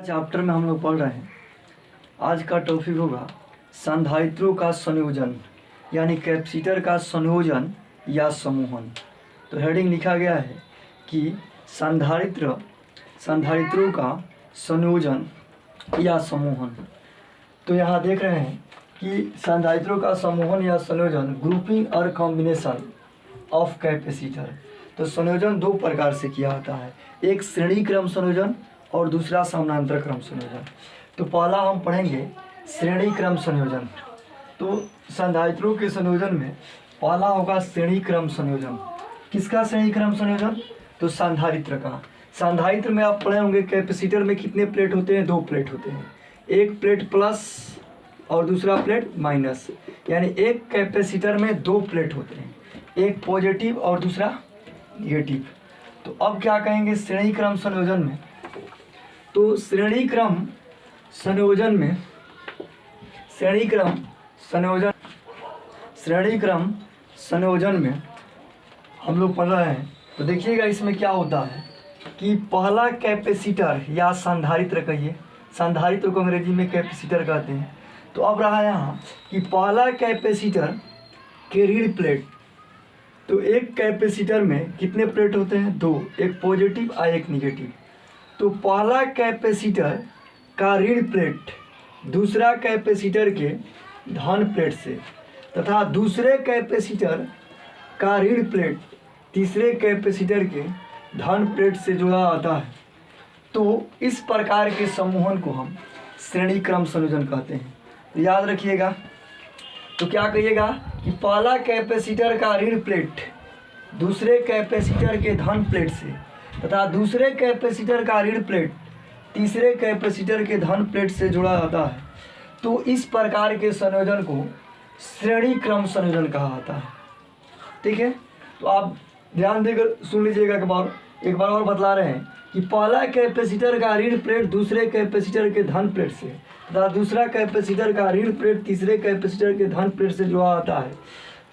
Chapter में हम लोग पढ़ रहे हैं। आज का टॉपिक होगा संधारित्रों का संयोजन यानी कैपेसिटर का संयोजन या समूहन। तो हेडिंग लिखा गया है कि संधारित्रों का संयोजन या समूहन। तो यहाँ देख रहे हैं कि संधारित्रों का समूहन या संयोजन ग्रुपिंग और कॉम्बिनेशन ऑफ कैपेसिटर। तो संयोजन दो प्रकार से किया जाता है, एक श्रेणी क्रम संयोजन और दूसरा समानांतर क्रम संयोजन। तो पहला हम पढ़ेंगे श्रेणी क्रम संयोजन। तो संधारित्रों के संयोजन में पहला होगा श्रेणी क्रम संयोजन। किसका श्रेणी क्रम संयोजन? तो संधारित्र का। संधारित्र में आप पढ़े होंगे कैपेसिटर में कितने प्लेट होते हैं? दो प्लेट होते हैं, एक प्लेट प्लस और दूसरा प्लेट माइनस, यानी एक कैपेसिटर में दो प्लेट होते हैं, एक पॉजिटिव और दूसरा निगेटिव। तो अब क्या कहेंगे श्रेणी क्रम संयोजन में? तो श्रेणी क्रम संयोजन में हम लोग पढ़ रहे हैं। तो देखिएगा इसमें क्या होता है कि पहला कैपेसिटर या संधारित्र कहिए, संधारित्र को अंग्रेजी में कैपेसिटर कहते हैं। तो अब रहा यहाँ कि पहला कैपेसिटर के रीढ़ प्लेट। तो एक कैपेसिटर में कितने प्लेट होते हैं? दो, एक पॉजिटिव और एक निगेटिव। तो पहला कैपेसिटर का ऋण प्लेट दूसरा कैपेसिटर के धन प्लेट से तथा दूसरे कैपेसिटर का ऋण प्लेट तीसरे कैपेसिटर के धन प्लेट से जुड़ा आता है। तो इस प्रकार के समूहन को हम श्रेणी क्रम संयोजन कहते हैं। तो याद रखिएगा। तो क्या कहिएगा कि पहला कैपेसिटर का ऋण प्लेट दूसरे कैपेसिटर के धन प्लेट से तथा दूसरे कैपेसिटर का ऋण प्लेट तीसरे कैपेसिटर के धन प्लेट से जुड़ा जाता है। तो इस प्रकार के संयोजन को श्रेणी क्रम संयोजन कहा जाता है। ठीक है, तो आप ध्यान देकर सुन लीजिएगा। एक बार और बतला रहे हैं कि पहला कैपेसिटर का ऋण प्लेट दूसरे कैपेसिटर के धन प्लेट से तथा दूसरा कैपेसिटर का ऋण प्लेट तीसरे कैपेसिटर के धन प्लेट से जुड़ा जाता है।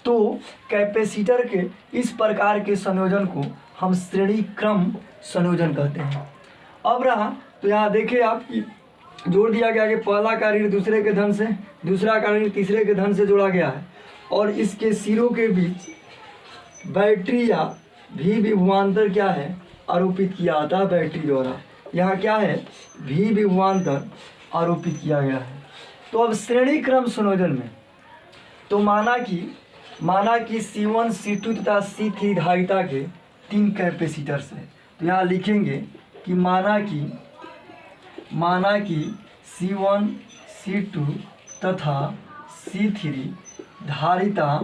तो कैपेसिटर के इस प्रकार के संयोजन को हम श्रेणी क्रम संयोजन कहते हैं। अब रहा तो यहाँ देखिए आप कि जोड़ दिया गया कि पहला का ऋण दूसरे के धन से, दूसरा का ऋण तीसरे के धन से जोड़ा गया है और इसके सिरों के बीच बैटरी या भी विभवांतर क्या है? आरोपित किया जाता है बैटरी द्वारा। यहाँ क्या है? भी विभवांतर आरोपित किया गया है। तो अब श्रेणी क्रम संयोजन में तो माना कि C1, C2 तथा C3 धारिता के तीन कैपेसिटर्स हैं। तो यहाँ लिखेंगे कि माना कि C1, C2 तथा C3 धारिता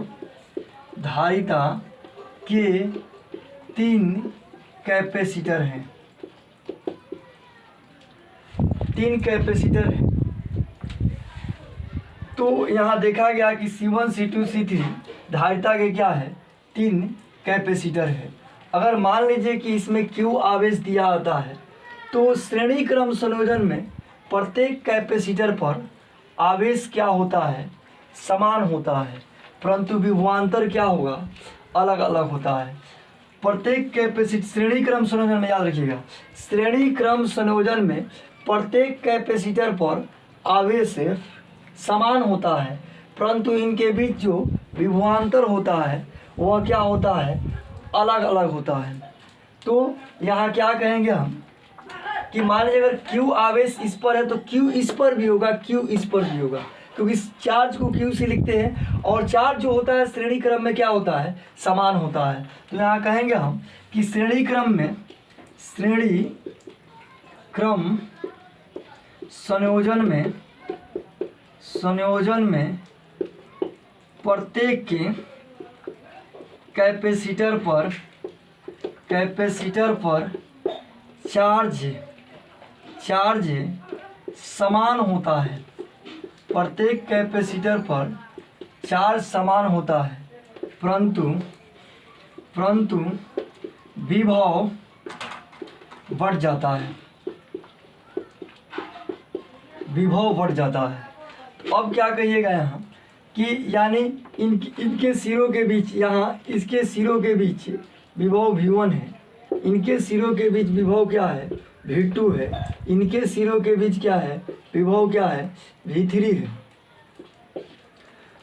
के तीन कैपेसिटर हैं। तो यहाँ देखा गया कि C1, C2, C3 धारिता के क्या है? तीन कैपेसिटर है। अगर मान लीजिए कि इसमें Q आवेश दिया जाता है तो श्रेणी क्रम संयोजन में प्रत्येक कैपेसिटर पर आवेश क्या होता है? समान होता है, परंतु विभवांतर क्या होगा? अलग अलग होता है। प्रत्येक कैपेसिटर श्रेणी क्रम संयोजन में याद रखिएगा, श्रेणी क्रम संयोजन में प्रत्येक कैपेसिटर पर आवेश समान होता है, परंतु इनके बीच जो विभवांतर होता है वह क्या होता है? अलग अलग होता है। तो यहाँ क्या कहेंगे हम कि मान लीजिए अगर Q आवेश इस पर है तो Q इस पर भी होगा, Q इस पर भी होगा, क्योंकि चार्ज को Q से लिखते हैं और चार्ज जो होता है श्रेणी क्रम में क्या होता है? समान होता है। तो यहाँ कहेंगे हम कि श्रेणी क्रम संयोजन में प्रत्येक के कैपेसिटर पर चार्ज समान होता है। प्रत्येक कैपेसिटर पर चार्ज समान होता है, परंतु विभव बढ़ जाता है। तो अब क्या कहिएगा यहाँ कि यानी इनके सिरों के बीच, यहाँ इसके सिरों के बीच विभव V1 है, इनके सिरों के बीच विभव क्या है? V2 है, इनके सिरों के बीच क्या है, विभव क्या है, V3 है।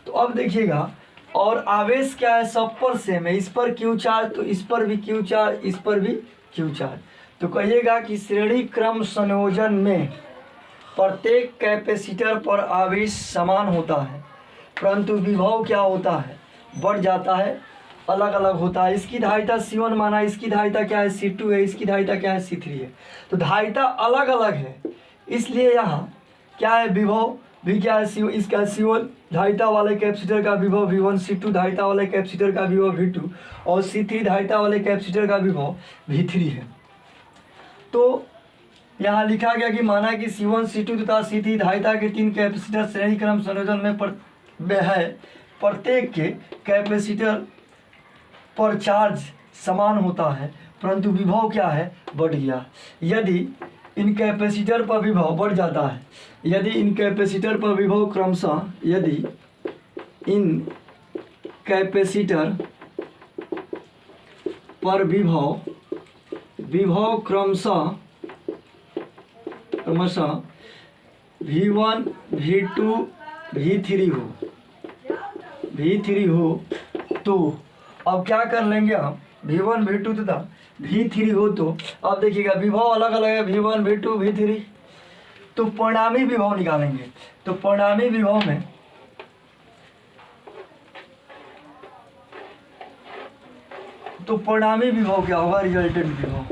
तो अब देखिएगा, और आवेश क्या है, सब पर सेम है, इस पर Q चार्ज तो इस पर भी Q चार्ज, इस पर भी Q चार्ज। तो कहिएगा कि श्रेणी क्रम संयोजन में प्रत्येक कैपेसिटर पर आवेश समान होता है, परंतु विभव क्या होता है, बढ़ जाता है, अलग अलग होता है। इसकी धारिता C1 माना, इसकी धारिता क्या है, C2 है, इसकी धारिता क्या है, C3 है। तो धारिता अलग अलग है, इसलिए यहाँ क्या है, विभव भी क्या है, इसका C1 धारिता वाले कैपेसिटर का विभव V1, C2 धारिता वाले कैपेसिटर का विभव V2 और C3 धारिता वाले कैपेसिटर का विभव V3 है। तो यहाँ लिखा गया कि माना कि C1, C2 तथा C3 धारिता के 3 कैपेसिटर श्रेणी क्रम संयोजन में है, प्रत्येक के कैपेसिटर पर चार्ज समान होता है, परंतु विभव क्या है, बढ़ गया। यदि इन कैपेसिटर पर विभव बढ़ जाता है, यदि इन कैपेसिटर पर विभव क्रमशः, यदि इन कैपेसिटर पर विभव क्रमशः V1, V2, V3 हो तो अब क्या कर लेंगे हम, V1, V2 तथा V3 हो तो अब देखिएगा विभव अलग अलग है, V1, V2, V3, तो परिणामी विभव निकालेंगे। तो परिणामी विभव में क्या होगा, रिजल्टेंट विभव,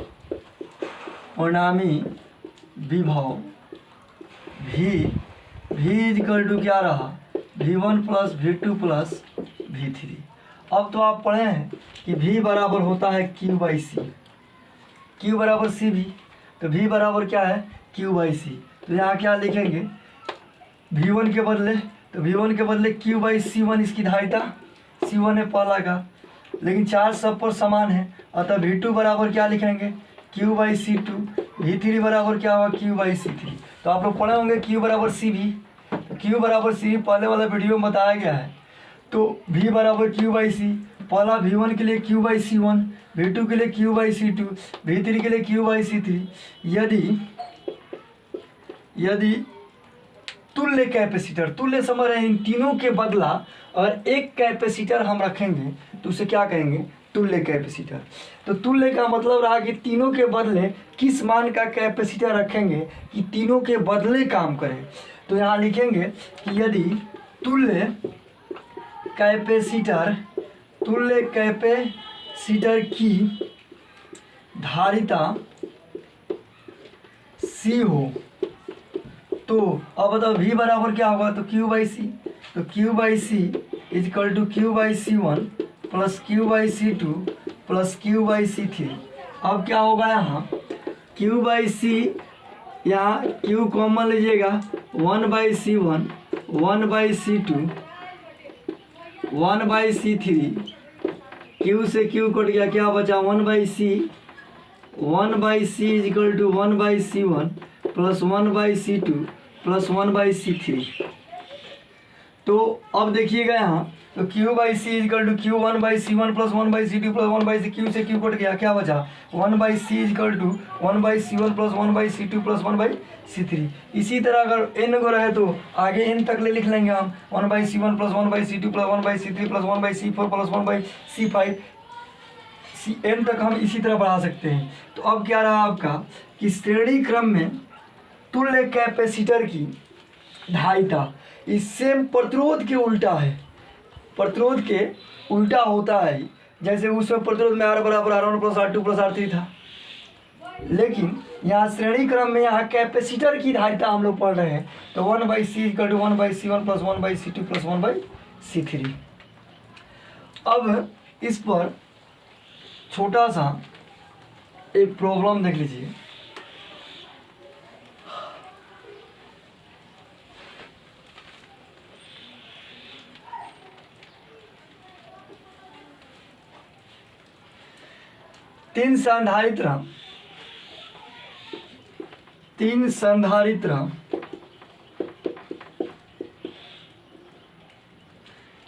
परिणामी विभव V इक्वल टू क्या रहा, V1 plus V2 plus V3। अब तो आप पढ़े हैं कि V बराबर होता है Q बाई सी, Q बराबर सी भी, तो V बराबर क्या है, Q बाई सी। तो यहाँ क्या लिखेंगे, V1 के बदले, तो V1 के बदले Q बाई C1, इसकी धारिता C1 है पहला का, लेकिन चार्ज सब पर समान है, अतः V2 बराबर क्या लिखेंगे, Q बाई C2, V3 बराबर क्या होगा, Q बाई C3। तो आप लोग पढ़े होंगे Q बराबर सी भी, तो Q बराबर सी पहले वाला वीडियो में बताया गया है। तो V बराबर Q बाई सी, पहला V1 के लिए Q बाई C1, V2 के लिए Q बाई C2, V3 के लिए Q बाई C3। यदि तुल्य कैपेसिटर, तुल्य समझ रहे हैं, इन तीनों के बदला और एक कैपेसिटर हम रखेंगे तो उसे क्या कहेंगे, तुल्य कैपेसिटर। तो तुल्य का मतलब रहा कि तीनों के बदले किस मान का कैपेसिटर रखेंगे कि तीनों के बदले काम करे। तो यहाँ लिखेंगे कि यदि तुल्य कैपेसिटर की धारिता C हो तो अब बताओ V बराबर क्या होगा, तो Q बाई सी, तो Q by c is equal to Q by C1 plus Q by C2 plus Q by C3। अब क्या होगा यहाँ, Q बाई सी, यहाँ Q कॉमन लीजिएगा, 1 by C1, 1 by C2, 1 by C3, Q से Q कट गया, क्या बचा, 1 by C, 1 by C is equal to 1 by C1 plus 1 by C2 plus 1 by C3। तो अब देखिएगा यहाँ, तो Q by c is equal to Q 1 by C1 plus 1 by C2 plus 1 by C, Q से Q cut गया, क्या बचा, 1 by C is equal to 1 by C1 plus 1 by C2 plus 1 by C3। इसी तरह अगर n को रहे तो आगे n तक ले लिख लेंगे हम, 1 by C1 plus 1 by C2 plus 1 by C3 plus 1 by C4 plus 1 by C5, n तक हम इसी तरह बढ़ा सकते हैं। तो अब क्या रहा आपका कि श्रेणी क्रम में तुल्य कैपेसिटर की धारिता इस सेम प्रतिरोध के उल्टा है, प्रतिरोध के उल्टा होता है। जैसे उसमें प्रतिरोध में R बराबर R1 plus R2 plus R3 था, लेकिन यहाँ श्रेणी क्रम में यहाँ कैपेसिटर की धारिता हम लोग पढ़ रहे हैं, तो 1 by c equal to 1 by C1 plus 1 by C2 plus 1 by C3। अब इस पर छोटा सा एक प्रॉब्लम देख लीजिए। तीन संधारित्र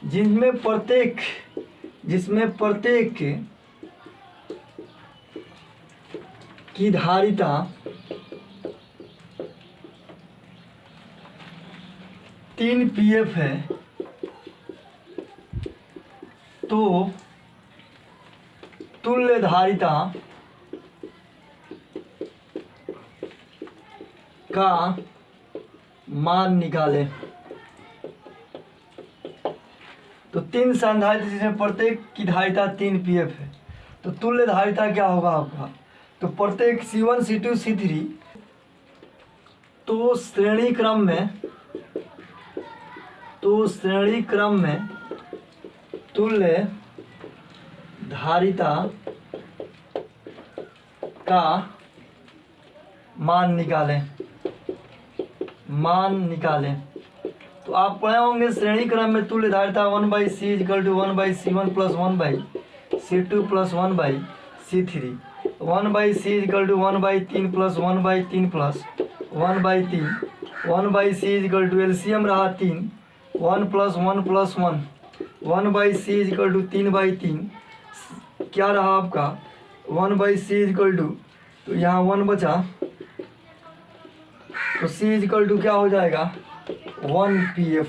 जिसमें प्रत्येक की धारिता 3 pf है तो तुल्य धारिता का मान निकालें। तो 3 संधारित्र जिसमें प्रत्येक की धारिता 3 pf है, तो तुल्य धारिता क्या होगा आपका? तो प्रत्येक C1 C2 C3 तो श्रेणी क्रम में तुल्य धारिता का मान निकालें। तो आप पढ़े होंगे श्रेणी क्रम में तुल्य धारिता 1/c = 1/c1 + 1/c2 + 1/c3, 1/c = 1/3 + 1/3 + 1/3, 1/c = LCM रहा 3, 1 + 1 + 1, 1/c = 3/3, क्या रहा आपका 1/c = तो यहाँ 1 बचा, तो c = क्या हो जाएगा 1 pf।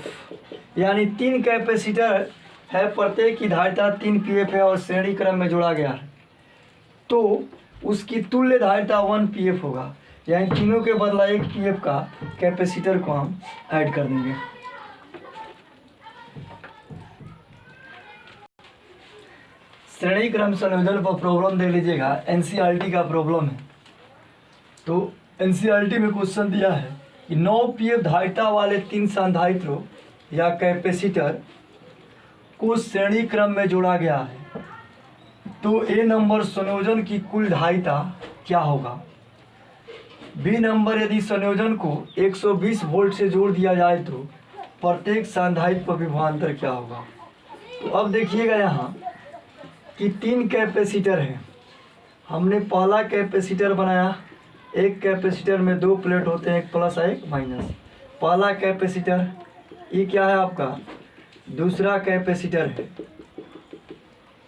यानी 3 कैपेसिटर है, प्रत्येक की धारिता 3 pf है और श्रेणी क्रम में जोड़ा गया है, तो उसकी तुल्य धारिता 1 pf होगा। यानी तीनों के बदला 1 pf का कैपेसिटर को हम ऐड कर देंगे। श्रेणी क्रम संयोजन पर प्रॉब्लम देख लीजिएगा, एनसीईआरटी का प्रॉब्लम है। तो एनसीईआरटी में क्वेश्चन दिया है कि 9 pf धारिता वाले 3 संधारित्रों या कैपेसिटर को श्रेणी क्रम में जोड़ा गया है, तो ए नंबर संयोजन की कुल धारिता क्या होगा? बी नंबर यदि संयोजन को 120 वोल्ट से जोड़ दिया जाए तो प्रत्येक संधारित्र पर विभवांतर क्या होगा? तो अब देखिएगा यहाँ कि 3 कैपेसिटर हैं। हमने पहला कैपेसिटर बनाया, एक कैपेसिटर में 2 प्लेट होते हैं, एक प्लस एक माइनस। पहला कैपेसिटर ये क्या है आपका? दूसरा कैपेसिटर है,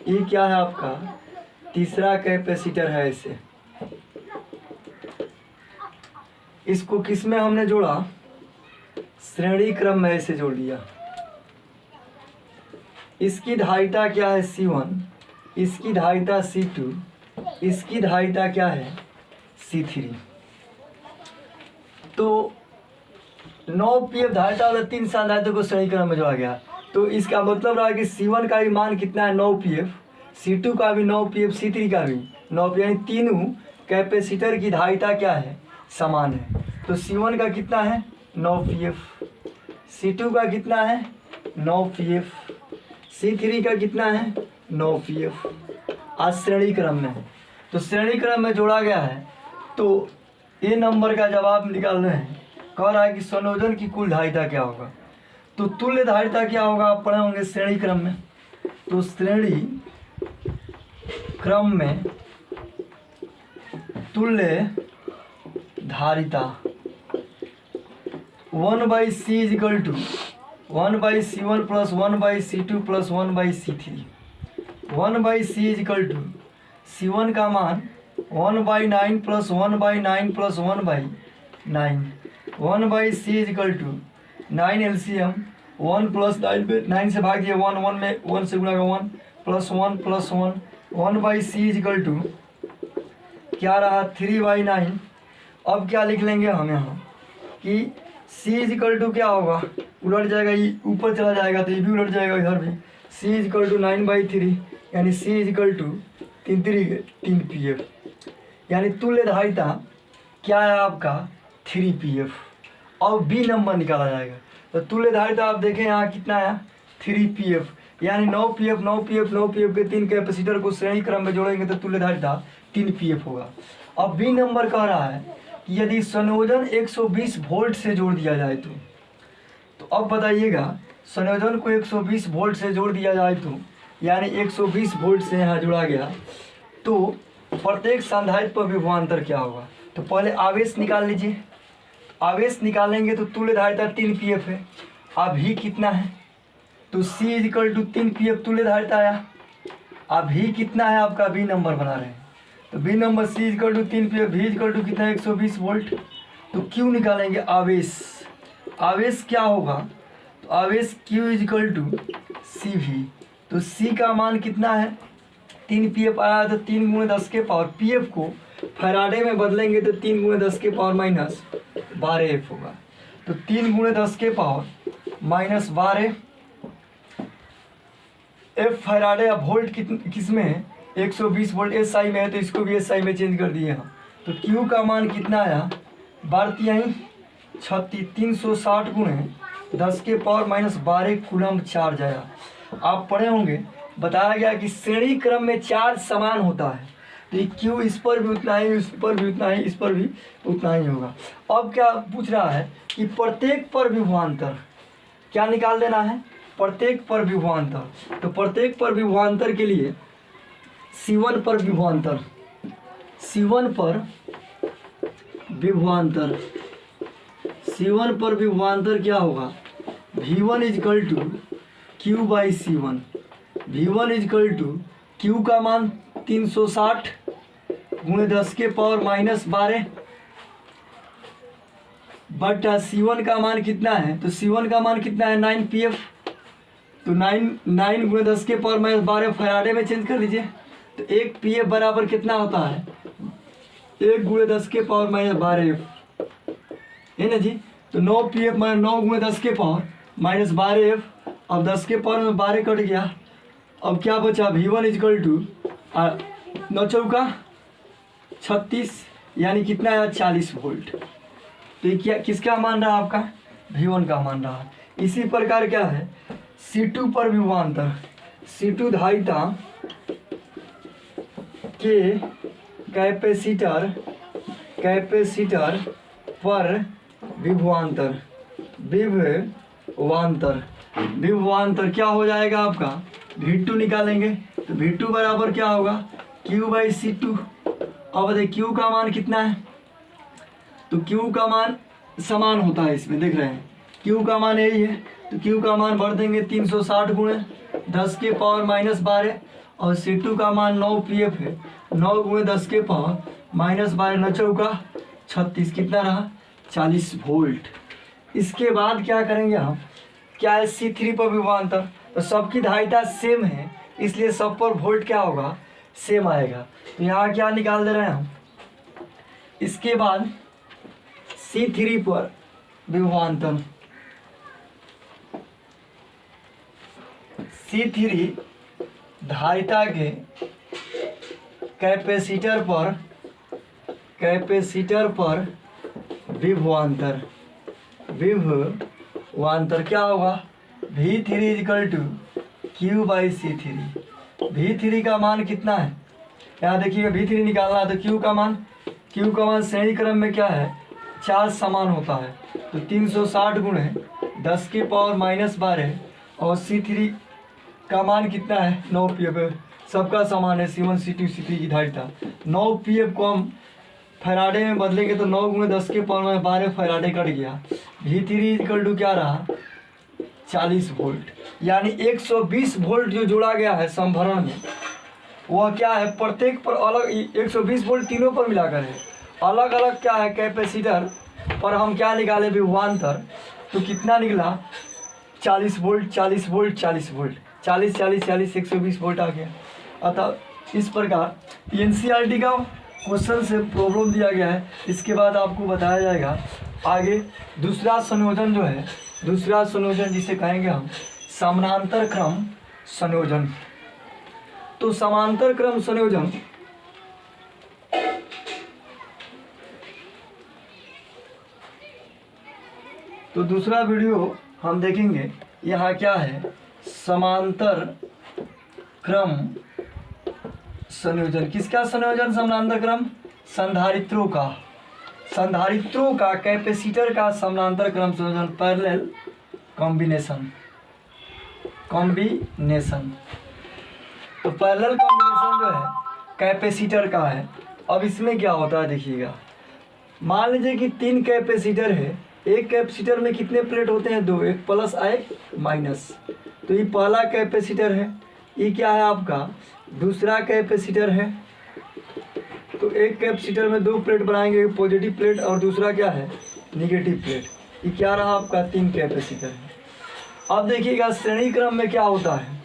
ये क्या है आपका? तीसरा कैपेसिटर है। इसे इसको किस में हमने जोड़ा? श्रेणी क्रम में ऐसे जोड़ दिया। इसकी धारिता क्या है C1, इसकी धारिता C2, इसकी धारिता क्या है C3। तो 9 pf धारिता वाले 3 संधारित्रों को श्रेणी क्रम में जोड़ा गया, तो इसका मतलब रहा कि C1 का भी मान कितना है 9 pf, C2 का भी 9 pf, C3 का भी 9 pf, यानी तीनों कैपेसिटर की धारिता क्या है? समान है। तो C1 का कितना है 9 pf, C2 का कितना है 9 pf, C3 का कितना है 9 pf। आज श्रेणी क्रम में है, तो श्रेणी क्रम में जोड़ा गया है, तो ए नंबर का जवाब निकाल रहे हैं। कह रहा है कि संयोजन की कुल धारिता क्या होगा? तो तुल्य धारिता क्या होगा? आप पढ़े होंगे श्रेणी क्रम में। तो श्रेणी क्रम में तुल्य धारिता 1/c = 1/c1 + 1/c2 + 1/c3, 1/c = C1 का मान 1/9 + 1/9 + 1/9, 1/c = 9 एलसीएम 1 + 9 से भाग दिए 1, 1 में 1 से गुणा का 1 + 1 + 1, 1/c = क्या रहा 3/9। अब क्या लिख लेंगे हम यहाँ कि c = क्या होगा? उलट जाएगा, ये ऊपर चला जाएगा तो ये भी उलट जाएगा, इधर भी। c = 9/3, यानी c = 3 pf। यानी तुल्य धारिता क्या है आपका 3 pf। और बी नंबर निकाला जाएगा। तो तुल्य धारिता आप देखें यहाँ कितना है 3 pf, यानी 9 pf 9 pf 9 pf के 3 कैपेसिटर को श्रेणी क्रम में जोड़ेंगे तो तुल्य धारिता 3 pf होगा। अब बी नंबर कह रहा है कि यदि संयोजन 120 वोल्ट से जोड़ दिया जाए तो अब बताइएगा संयोजन को 120 वोल्ट से जोड़ दिया जाए तो यानी 120 वोल्ट से यहाँ जोड़ा गया तो प्रत्येक संधारित्र पर विभवांतर क्या होगा? तो पहले आवेश निकाल लीजिए। आवेश निकालेंगे तो तुल्य धारिता 3 pf है। अभी कितना है? तो c = 3 pf तुल्य धारिता आया। अभी कितना है आपका? बी नंबर बना रहे हैं तो B number c = 3 pf, v = कितना 120 वोल्ट। तो क्यों निकालेंगे? आवेश। आवेश क्या होगा? अब इस Q इजिकल टू सी भी, तो C का मान कितना है 3 pf आया, तो 3 × 10 के पावर pf को फैराडे में बदलेंगे तो 3 × 10 के पावर माइनस 12f होगा। तो 3 × 10 के पावर माइनस 12 f फैराडे। अब वोल्ट किस में है 120 वोल्ट SI में है, तो इसको भी SI में चेंज कर दिए हम। तो Q का मान कितना आया 12×36 360 × 10 के पावर माइनस 12 कूलम्ब चार्ज आया। आप पढ़े होंगे, बताया गया कि श्रेणी क्रम में चार्ज समान होता है, तो ये Q इस पर भी उतना ही, इस पर भी उतना ही, इस पर भी उतना ही होगा। अब क्या पूछ रहा है कि प्रत्येक पर विभवांतर क्या निकाल देना है, प्रत्येक पर विभवांतर। तो प्रत्येक पर विभवांतर के लिए C1 पर विभवांतर, C1 पर विभवांतर, C1 पर विभवांतर क्या होगा V1 is equal to Q/C1। V1 is equal to Q का मान 360 × 10 के पावर माइनस 12 बट C1 का मान कितना है, तो C1 का मान कितना है 9 pf। तो 9 × 10 के पावर माइनस 12 फैराडे में चेंज कर लीजिए। तो 1 pf बराबर कितना होता है 1 × 10 के पावर माइनस 12f है ना जी। तो 9 pf माइनस 9 × 10 के पावर माइनस 12f। अब 10 के पावर में 12 कट गया, अब क्या बचा V1 इजकल टू 9 चौका 36 यानी कितना है 40 वोल्ट। तो ये क्या किसका मान रहा आपका V1 का मान रहा। इसी प्रकार क्या है C2 पर विभवांतर, C2 धारिता के कैपेसिटर पर विभवांतर, विभवांतर क्या हो जाएगा आपका V2 निकालेंगे। तो V2 बराबर क्या होगा Q/C2। अब बताइए Q का मान कितना है, तो Q का मान समान होता है, इसमें देख रहे हैं Q का मान यही है। तो Q का मान भर देंगे 360 × 10 के पावर माइनस 12 और C2 का मान 9 pf है, 9 × 10 के पावर माइनस 12 9 चौका 36 कितना रहा 40 वोल्ट। इसके बाद क्या करेंगे हम, क्या है C3 पर विभवांतर, तो सबकी धारिता सेम है इसलिए सब पर वोल्ट क्या होगा सेम आएगा। तो यहाँ क्या निकाल दे रहे हैं हम। इसके बाद C3 पर विभवांतर, C3 धारिता के कैपेसिटर पर विभवांतर क्या होगा V3 is equal to Q/C3। V3 का मान कितना है, यहाँ देखिएगा V3 निकालना है, तो Q का मान श्रेणी क्रम में क्या है चार्ज समान होता है। तो 360 × 10 के पावर माइनस 12 और C3 का मान कितना है 9 pf, सबका समान है C1 C2 C3 की धारिता। 9 pf को हम फैराडे में बदलेंगे तो 9 × 10 के पावर में 12 फैराडे कट गया। V3 इक्वल टू क्या रहा 40 वोल्ट, यानी 120 वोल्ट जो जोड़ा गया है संभरण में वह क्या है प्रत्येक पर अलग 120 वोल्ट तीनों पर मिलाकर है, अलग अलग क्या है कैपेसिटर पर हम क्या निकाले विभवांतर। तो कितना निकला 40 वोल्ट 40 वोल्ट 40 वोल्ट 40 40 40 120 वोल्ट आ गया। अतः इस प्रकार NCERT का क्वेश्चन से प्रॉब्लम दिया गया है। इसके बाद आपको बताया जाएगा आगे दूसरा संयोजन जो है, दूसरा संयोजन जिसे कहेंगे हम समानांतर क्रम संयोजन। तो समांतर क्रम संयोजन तो दूसरा वीडियो हम देखेंगे। यहाँ क्या है समांतर क्रम संयोजन, किसका संयोजन समानांतर क्रम संधारित्रों का कैपेसिटर का समानांतर क्रम संयोजन पैरेलल कॉम्बिनेशन। तो पैरेलल कॉम्बिनेशन जो है कैपेसिटर का है। अब इसमें क्या होता है देखिएगा, मान लीजिए कि 3 कैपेसिटर है, एक कैपेसिटर में कितने प्लेट होते हैं 2, एक प्लस एक माइनस। तो ये पहला कैपेसिटर है, ये क्या है आपका दूसरा कैपेसिटर है। तो एक कैपेसिटर में 2 प्लेट बनाएंगे, एक पॉजिटिव प्लेट और दूसरा क्या है निगेटिव प्लेट। ये क्या रहा आपका 3 कैपेसिटर है। अब देखिएगा श्रेणी क्रम में क्या होता है।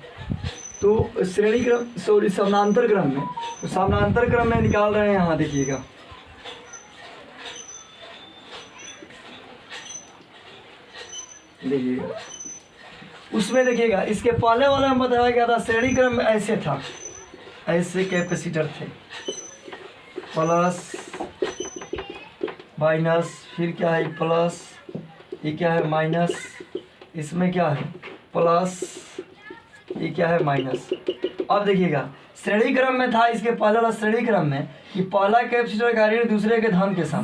तो श्रेणी क्रम समानांतर क्रम में, तो समानांतर क्रम में निकाल रहे हैं यहाँ देखिएगा। देखिएगा उसमें देखिएगा इसके पहले वाला में बताया गया था श्रेणी क्रम में ऐसे था, ऐसे कैपेसिटर थे, प्लस माइनस, फिर क्या है प्लस, ये क्या है माइनस, इसमें क्या है प्लस, ये क्या है माइनस। अब देखिएगा श्रेणी क्रम में था इसके पहले वाला श्रेणी क्रम में कि पहला कैपेसिटर का ऋण दूसरे के धन के साथ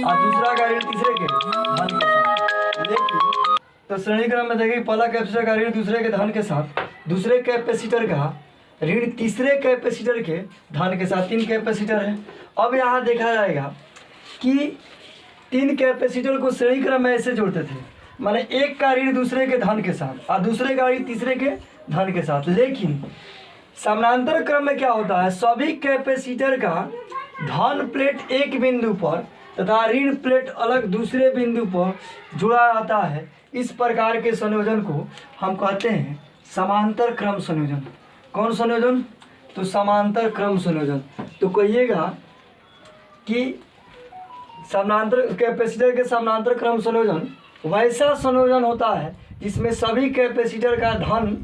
और दूसरा का ऋण तीसरे के धन के साथ। लेकिन तो श्रेणी क्रम में देखिए पहला कैपेसिटर का ऋण दूसरे के धन के साथ, दूसरे कैपेसिटर का ऋण तीसरे कैपेसिटर के धन के साथ, 3 कैपेसिटर है। अब यहाँ देखा जाएगा कि 3 कैपेसिटर को श्रेणी क्रम में ऐसे जोड़ते थे, माने एक का ऋण दूसरे के धन के साथ और दूसरे का ऋण तीसरे के धन के साथ। लेकिन समानांतर क्रम में क्या होता है, सभी कैपेसिटर का धन प्लेट एक बिंदु पर तथा ऋण प्लेट अलग दूसरे बिंदु पर जुड़ा रहता है। इस प्रकार के संयोजन को हम कहते हैं समांतर क्रम संयोजन। कौन संयोजन? तो समांतर क्रम संयोजन। तो कहिएगा कि समानांतर कैपेसिटर के समानांतर क्रम संयोजन वैसा संयोजन होता है जिसमें सभी कैपेसिटर का धन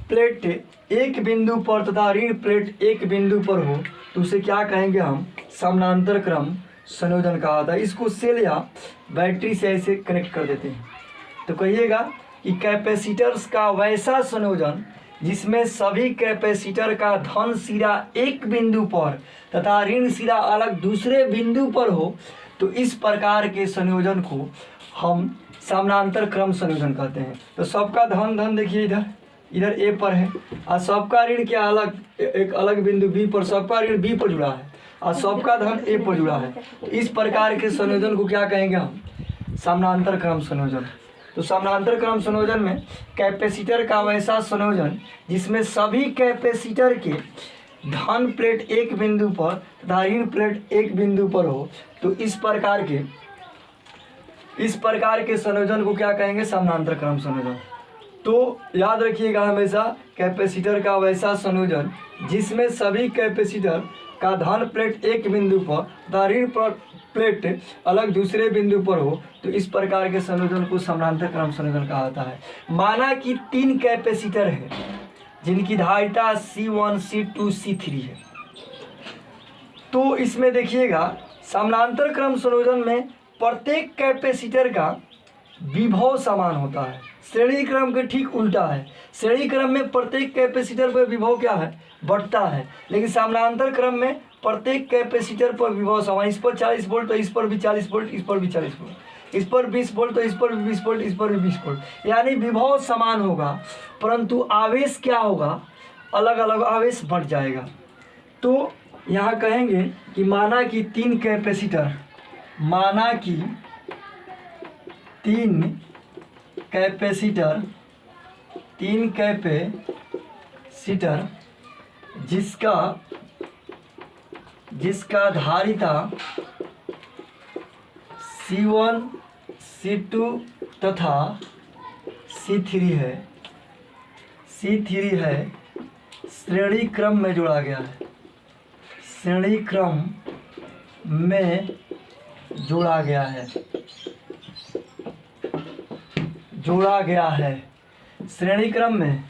प्लेट एक बिंदु पर तथा ऋण प्लेट एक बिंदु पर हो, तो उसे क्या कहेंगे हम? समानांतर क्रम संयोजन कहा था। इसको सेल या बैटरी से ऐसे कनेक्ट कर देते हैं। तो कहिएगा कि कैपेसिटर्स का वैसा संयोजन जिसमें सभी कैपेसिटर का धन सिरा एक बिंदु पर तथा ऋण सिरा अलग दूसरे बिंदु पर हो, तो इस प्रकार के संयोजन को हम समानांतर क्रम संयोजन कहते हैं। तो सबका धन देखिए इधर ए पर है और सबका ऋण क्या अलग, एक अलग बिंदु बी पर, सबका ऋण बी पर जुड़ा है और सबका धन ए पर जुड़ा है। तो इस प्रकार के संयोजन को क्या कहेंगे हम? समानांतर क्रम संयोजन। तो समानांतर क्रम संयोजन में कैपेसिटर का वैसा संयोजन जिसमें सभी कैपेसिटर के धन प्लेट एक बिंदु पर तथा ऋण प्लेट एक बिंदु पर हो, तो इस प्रकार के संयोजन को क्या कहेंगे? समानांतर क्रम संयोजन। तो याद रखिएगा हमेशा कैपेसिटर का वैसा संयोजन जिसमें सभी कैपेसिटर का धन प्लेट एक बिंदु पर तथा ऋण प्लेट अलग दूसरे बिंदु पर हो, तो इस प्रकार के संयोजन को समानांतर क्रम संयोजन कहा जाता है। माना कि 3 कैपेसिटर है जिनकी धारिता C1, C2, C3 है। तो इसमें देखिएगा समानांतर क्रम संयोजन में प्रत्येक कैपेसिटर का विभव समान होता है। श्रेणी क्रम के ठीक उल्टा है। श्रेणी क्रम में प्रत्येक कैपेसिटर पर विभव क्या है? बढ़ता है। लेकिन समानांतर क्रम में प्रत्येक कैपेसिटर पर विभव समान, इस पर 40 वोल्ट तो इस पर भी 40 वोल्ट, इस पर भी 40 वोल्ट, इस पर 20 वोल्ट तो इस पर भी 20 वोल्ट, इस पर भी 20 वोल्ट। यानी विभव समान होगा परंतु आवेश क्या होगा? अलग अलग आवेश बढ़ जाएगा। तो यहाँ कहेंगे कि माना कि 3 कैपेसिटर, माना कि 3 कैपेसिटर जिसका धारिता C1, C2 तथा C3 है, श्रेणी क्रम में जोड़ा गया है। श्रेणी क्रम में जोड़ा गया है, श्रेणी क्रम में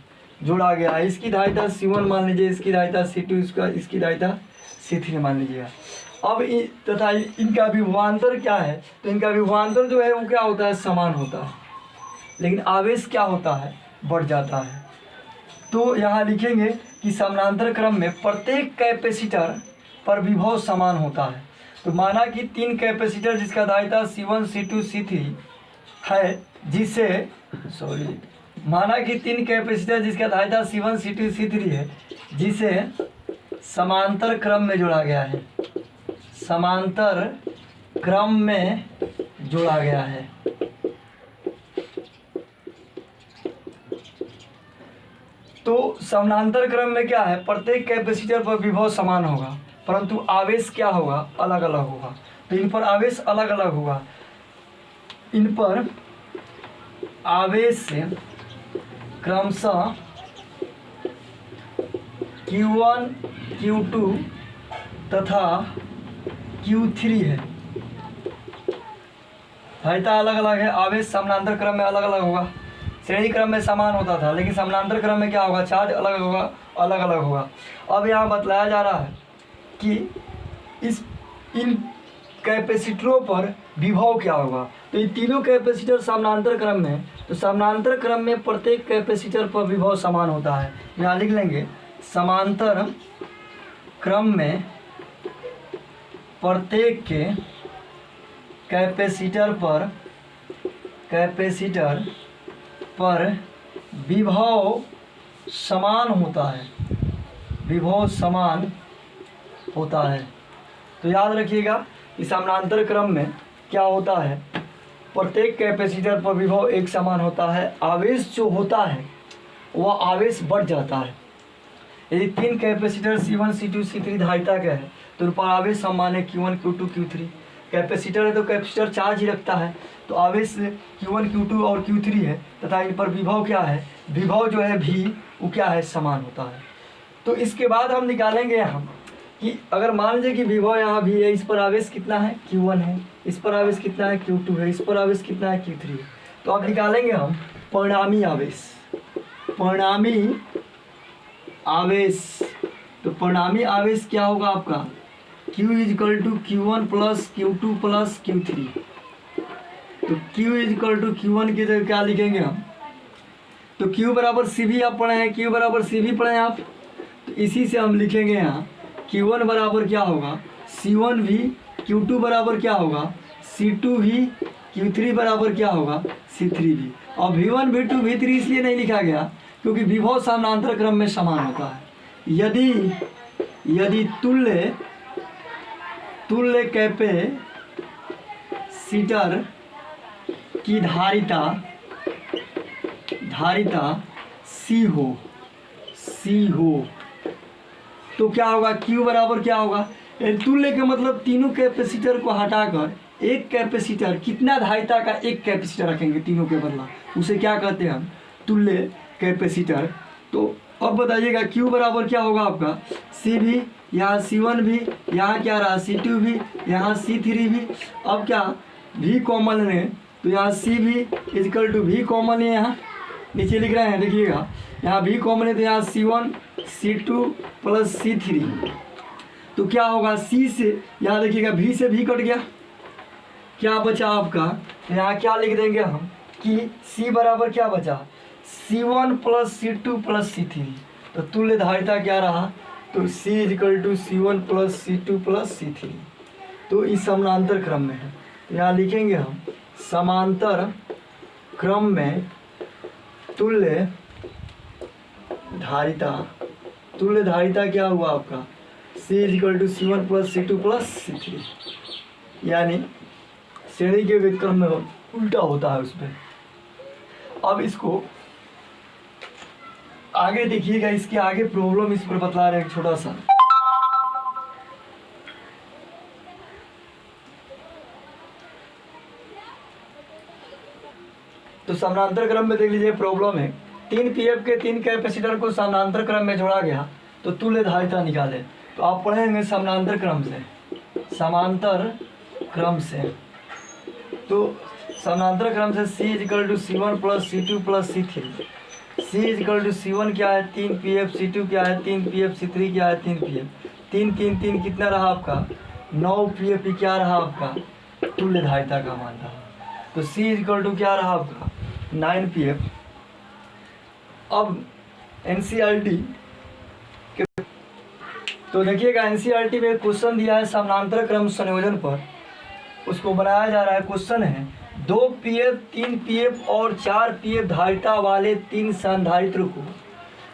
जोड़ा गया है। इसकी धारिता C1 मान लीजिए, इसकी धारिता C2, इसकी धारिता C3 मान लीजिए। अब तथा इनका विभवांतर क्या है? तो इनका विभवांतर जो है वो क्या होता है? समान होता है, लेकिन आवेश क्या होता है? बढ़ जाता है। तो यहाँ लिखेंगे कि समानांतर क्रम में प्रत्येक कैपेसिटर पर विभव समान होता है। तो माना कि 3 कैपेसिटर जिसका धारिता C1, C2, C3 है, माना कि 3 कैपेसिटर जिसका धारिता C1, C2, C3 है, जिसे समांतर क्रम में जोड़ा गया है, समांतर क्रम में जोड़ा गया है। तो समानांतर क्रम में क्या है? प्रत्येक कैपेसिटर पर विभव समान होगा परंतु आवेश क्या होगा? अलग अलग होगा। तो इन पर आवेश अलग अलग होगा, इन पर आवेश क्रमशः Q1 Q2 तथा Q3 है। धारिता अलग अलग है, आवेश समानांतर क्रम में अलग अलग होगा। श्रेणी क्रम में समान होता था, लेकिन समानांतर क्रम में क्या होगा, चार्ज अलग होगा, अलग अलग होगा। अब यहाँ बतलाया जा रहा है कि इन कैपेसिटरों पर विभव क्या होगा। तो ये तीनों कैपेसिटर समानांतर क्रम में है, तो समानांतर क्रम में प्रत्येक कैपेसिटर पर विभव समान होता है। यहाँ लिख लेंगे, समांतर क्रम में प्रत्येक के कैपेसिटर पर विभव समान होता है, विभव समान होता है। तो याद रखिएगा कि समानांतर क्रम में क्या होता है, प्रत्येक कैपेसिटर पर विभव एक समान होता है। आवेश जो होता है वह आवेश बढ़ जाता है। यदि तीन कैपेसिटर C1 C2 C3 धारिता के है तो उन पर आवेश समान है Q1 Q2 Q3। कैपेसिटर है तो कैपेसिटर चार्ज ही रखता है, तो आवेश Q1 Q2 और Q3 है तथा इन पर विभव क्या है, विभव जो है V वो क्या है, समान होता है। तो इसके बाद हम निकालेंगे यहाँ कि अगर मान लीजिए कि विभव यहाँ V है, इस पर आवेश कितना है, Q1 है, इस पर आवेश कितना है, Q2 है, इस पर आवेश कितना है, Q3 है। तो अब निकालेंगे हम परिणामी आवेश, परिणामी आवेश। तो परिणामी आवेश क्या होगा आपका, Q is equal to Q1 plus Q2 plus Q3। तो Q इजकल टू Q1 की जगह क्या लिखेंगे हम, तो Q बराबर CV आप पढ़े हैं, Q बराबर CV पढ़े हैं आप, तो इसी से हम लिखेंगे यहाँ Q1 बराबर क्या होगा, C1V, Q2 बराबर क्या होगा, C2V, Q3 बराबर क्या होगा, C3V। और V1 V2 V3 इसलिए नहीं लिखा गया क्योंकि विभव समानांतर क्रम में समान होता है। यदि तुल्य कैपेसिटर की धारिता C हो तो क्या होगा, Q बराबर क्या होगा, तुल्य के मतलब तीनों कैपेसिटर को हटाकर एक कैपेसिटर, कितना धारिता का एक कैपेसिटर रखेंगे तीनों के बदला, उसे क्या कहते हैं हम, तुल्य कैपेसिटर। तो अब बताइएगा Q बराबर क्या होगा आपका, C भी, यहाँ C1 भी, यहाँ क्या रहा C2 भी, यहाँ C3 भी। अब क्या V कॉमन है तो यहाँ C भी इजकल टू V कॉमन है, यहाँ नीचे लिख रहे हैं देखिएगा, यहाँ V कॉमन है तो यहाँ C1 C2 प्लस C3। तो क्या होगा, C से यहाँ देखिएगा V से V कट गया, क्या बचा आपका, यहाँ क्या लिख देंगे हम कि C बराबर क्या बचा, C1 plus C2 plus C3। तो तुल्य धारिता क्या रहा, तो C is equal to C1 plus C2 plus C3। तो इस समानांतर क्रम में है, तो यहाँ लिखेंगे हम समांतर क्रम में तुल्य धारिता क्या हुआ आपका, C is equal to C1 plus C2 plus C3, यानी श्रेणी के व्युत्क्रम में उल्टा होता है उसमें। अब इसको आगे देखिएगा, इसके आगे प्रॉब्लम इस पर बतला रहे हैं छोटा सा। तो समानांतर क्रम में देख लीजिए प्रॉब्लम है, 3 पीएफ के 3 कैपेसिटर को समानांतर क्रम में जोड़ा गया तो तुल्य धारिता निकाले। तो आप पढ़ेंगे समानांतर क्रम से तो समानांतर क्रम से C is equal to C1 plus C2 plus C3। C is equal to C1 क्या है 3 PF, C2 क्या है 3 PF, C3 क्या है 3 PF। 3 3 3 कितना रहा आपका 9 PF, क्या रहा आपका तुल्य धारिता का मान रहा। तो C इजकल टू क्या रहा आपका 9 PF। अब NCERT के तो देखिएगा NCERT में क्वेश्चन दिया है समानांतर क्रम संयोजन पर, उसको बनाया जा रहा है। क्वेश्चन है 2 PF, 3 PF और 4 PF धारिता वाले 3 संधारित्र को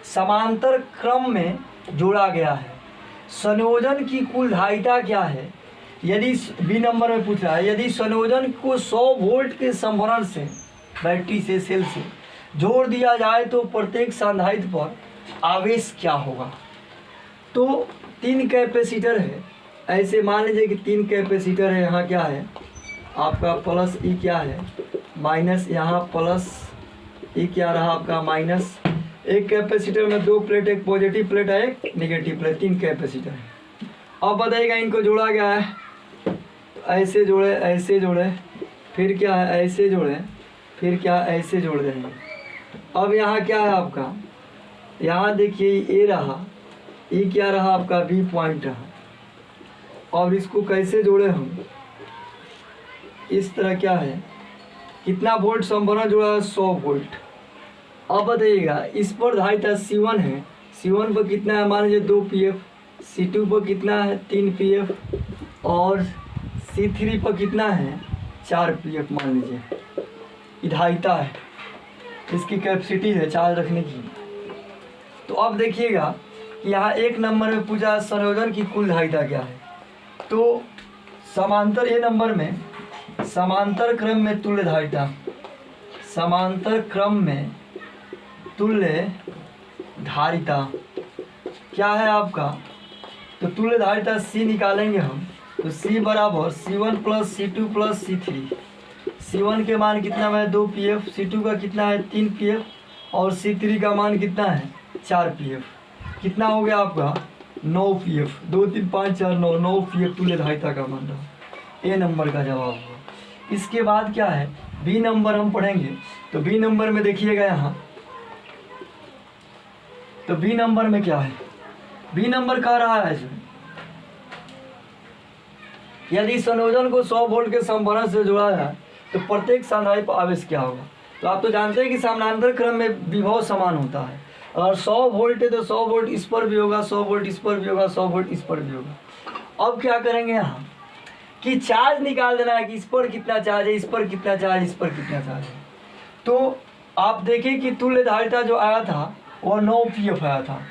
समांतर क्रम में जोड़ा गया है। संयोजन की कुल धारिता क्या है, यदि बी नंबर में पूछ रहा है, यदि संयोजन को 100 वोल्ट के संभरण से बैटरी से सेल से जोड़ दिया जाए तो प्रत्येक संधारित्र पर आवेश क्या होगा। तो 3 कैपेसिटर है, ऐसे मान लीजिए कि 3 कैपेसिटर है, यहाँ क्या है आपका प्लस ई क्या है माइनस यहाँ प्लस ये क्या रहा आपका माइनस। एक कैपेसिटर में 2 प्लेट, एक पॉजिटिव प्लेट है एक नेगेटिव प्लेट, 3 कैपेसिटर है। अब बताइएगा इनको जोड़ा गया है, तो ऐसे जोड़े, ऐसे जोड़े, फिर क्या है ऐसे जोड़े, फिर क्या ऐसे जोड़ देंगे। अब यहाँ क्या है आपका, यहाँ देखिए ये रहा, ये क्या रहा आपका बी पॉइंट रहा। और इसको कैसे जोड़े हम, इस तरह क्या है, कितना वोल्ट संभरण जुड़ा है 100 वोल्ट। अब बताइएगा इस पर धारिता C1 है, C1 पर कितना है मान लीजिए 2 pf, C2 पर कितना है 3 pf और C3 पर कितना है 4 pf मान लीजिए। ये धारिता है, इसकी कैपेसिटी है चार्ज रखने की। तो अब देखिएगा कि यहाँ 1 नंबर में पूछा संयोजन की कुल धारिता क्या है। तो समांतर ए नंबर में समांतर क्रम में तुल्य धारिता, समांतर क्रम में तुल्य धारिता क्या है आपका, तो तुल्य धारिता C निकालेंगे हम। तो C बराबर C1 plus C2 plus C3। C1 के मान कितना है 2 pf, C2 का कितना है 3 pf और C3 का मान कितना है 4 pf। कितना हो गया आपका 9 pf, 2 3 5 4 9 pf तुल्य धारिता का मान रहा। ए नंबर का जवाब होगा। इसके बाद क्या है बी नंबर हम पढ़ेंगे। तो बी नंबर में देखिएगा यहाँ, तो बी नंबर में क्या है, बी नंबर कह रहा है यदि संयोजन को 100 वोल्ट के संभरण से जोड़ा जाए तो प्रत्येक संधारित्र पर आवेश क्या होगा। तो आप तो जानते हैं कि समानांतर क्रम में विभव समान होता है, और 100 वोल्ट है तो 100 वोल्ट इस पर भी होगा, 100 वोल्ट इस पर भी होगा, 100 वोल्ट इस पर भी होगा। अब क्या करेंगे यहाँ कि चार्ज निकाल देना है कि इस पर कितना चार्ज है, इस पर कितना चार्ज, इस पर कितना चार्ज है। तो आप देखें कि तुल्य धारिता जो आया था वह 9 pf आया था,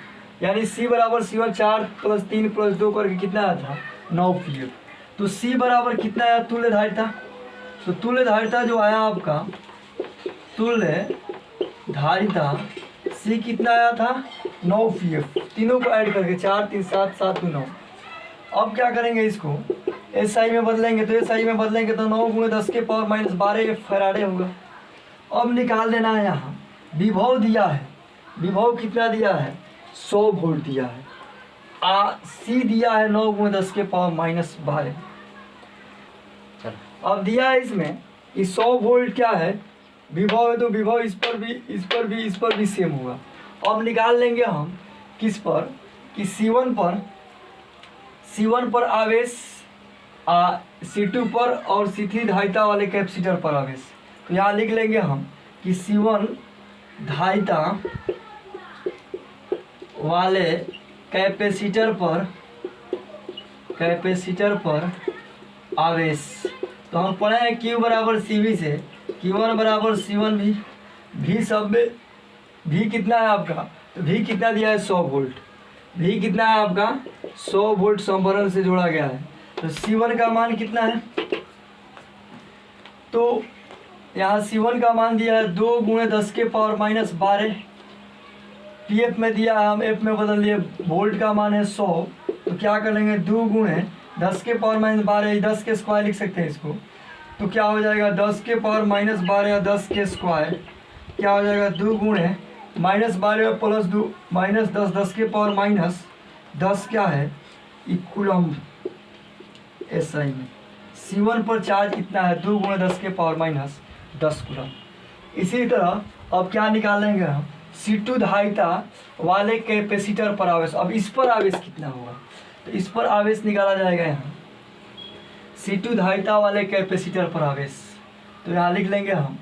यानी C बराबर C1 4 प्लस 3 प्लस 2 करके कितना आया था 9 pf। तो C बराबर कितना आया तुल्य धारिता, तो तुल्य धारिता जो आया आपका, तुल्य धारिता C कितना आया था 9 pf, तीनों को ऐड करके 4 3 7 7 9। अब क्या करेंगे इसको SI में बदलेंगे, तो SI में बदलेंगे तो 9 × 10 के पावर माइनस 12 फैराडे होगा। अब निकाल देना है यहाँ विभव दिया है, विभव कितना दिया है 100 वोल्ट दिया है, C दिया है 9 × 10 के पावर माइनस 12। अब दिया है इसमें कि 100 वोल्ट क्या है विभव है, तो विभव इस पर भी इस पर भी इस पर भी सेम होगा। अब निकाल लेंगे हम किस पर कि C1 पर आवेश, C2 पर और C3 धारिता वाले कैपेसिटर पर आवेश। तो यहाँ लिख लेंगे हम कि C1 धारिता वाले कैपेसिटर पर आवेश। तो हम पढ़े हैं Q बराबर CV से, Q1 बराबर C1 भी सब में भी कितना है आपका, तो भी कितना दिया है 100 वोल्ट, भी कितना है आपका 100 वोल्ट संभरण से जोड़ा गया है। तो C1 का मान कितना है, तो यहाँ C1 का मान दिया है 2 × 10 के पावर माइनस 12, pf में दिया है, हम f में बदल दिए, वोल्ट का मान है 100। तो क्या कर लेंगे 2 × 10 के पावर माइनस 12, 10 के स्क्वायर लिख सकते हैं इसको। तो क्या हो जाएगा 10 के पावर माइनस 12 या 10 के स्क्वायर क्या हो जाएगा 2 × माइनस 12 प्लस 2 माइनस 10, 10 के पावर माइनस 10 क्या है कूलम। SI में C1 पर चार्ज कितना है 2 × 10 के पावर माइनस 10 कूलम। इसी तरह अब क्या निकालेंगे हम C2 धारिता वाले कैपेसिटर पर आवेश। अब इस पर आवेश कितना होगा, तो इस पर आवेश निकाला जाएगा यहाँ C2 धारिता वाले कैपेसिटर पर आवेश। तो यहाँ लिख लेंगे हम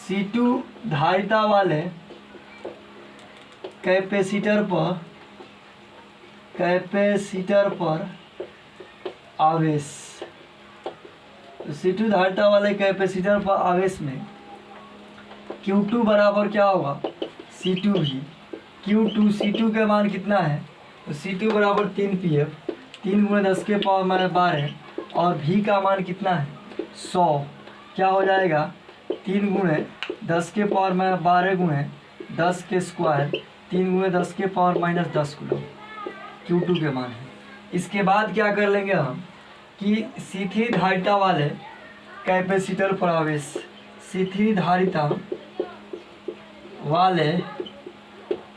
C2 धारिता वाले कैपेसिटर पर आवेश। तो C2 धारिता वाले कैपेसिटर पर आवेश में Q2 बराबर क्या होगा C2 भी, C2 का मान कितना है, तो C2 बराबर 3 pf, 3 × 10 के पावर माइनस 12 और V का मान कितना है 100। क्या हो जाएगा 3 × 10 के पावर माइनस 12 × 10 के स्क्वायर, 3 × 10 के पावर माइनस 10 कूलम Q2 के मान है। इसके बाद क्या कर लेंगे हम कि C3 धारिता वाले कैपेसिटर पर आवेश, C3 धारिता वाले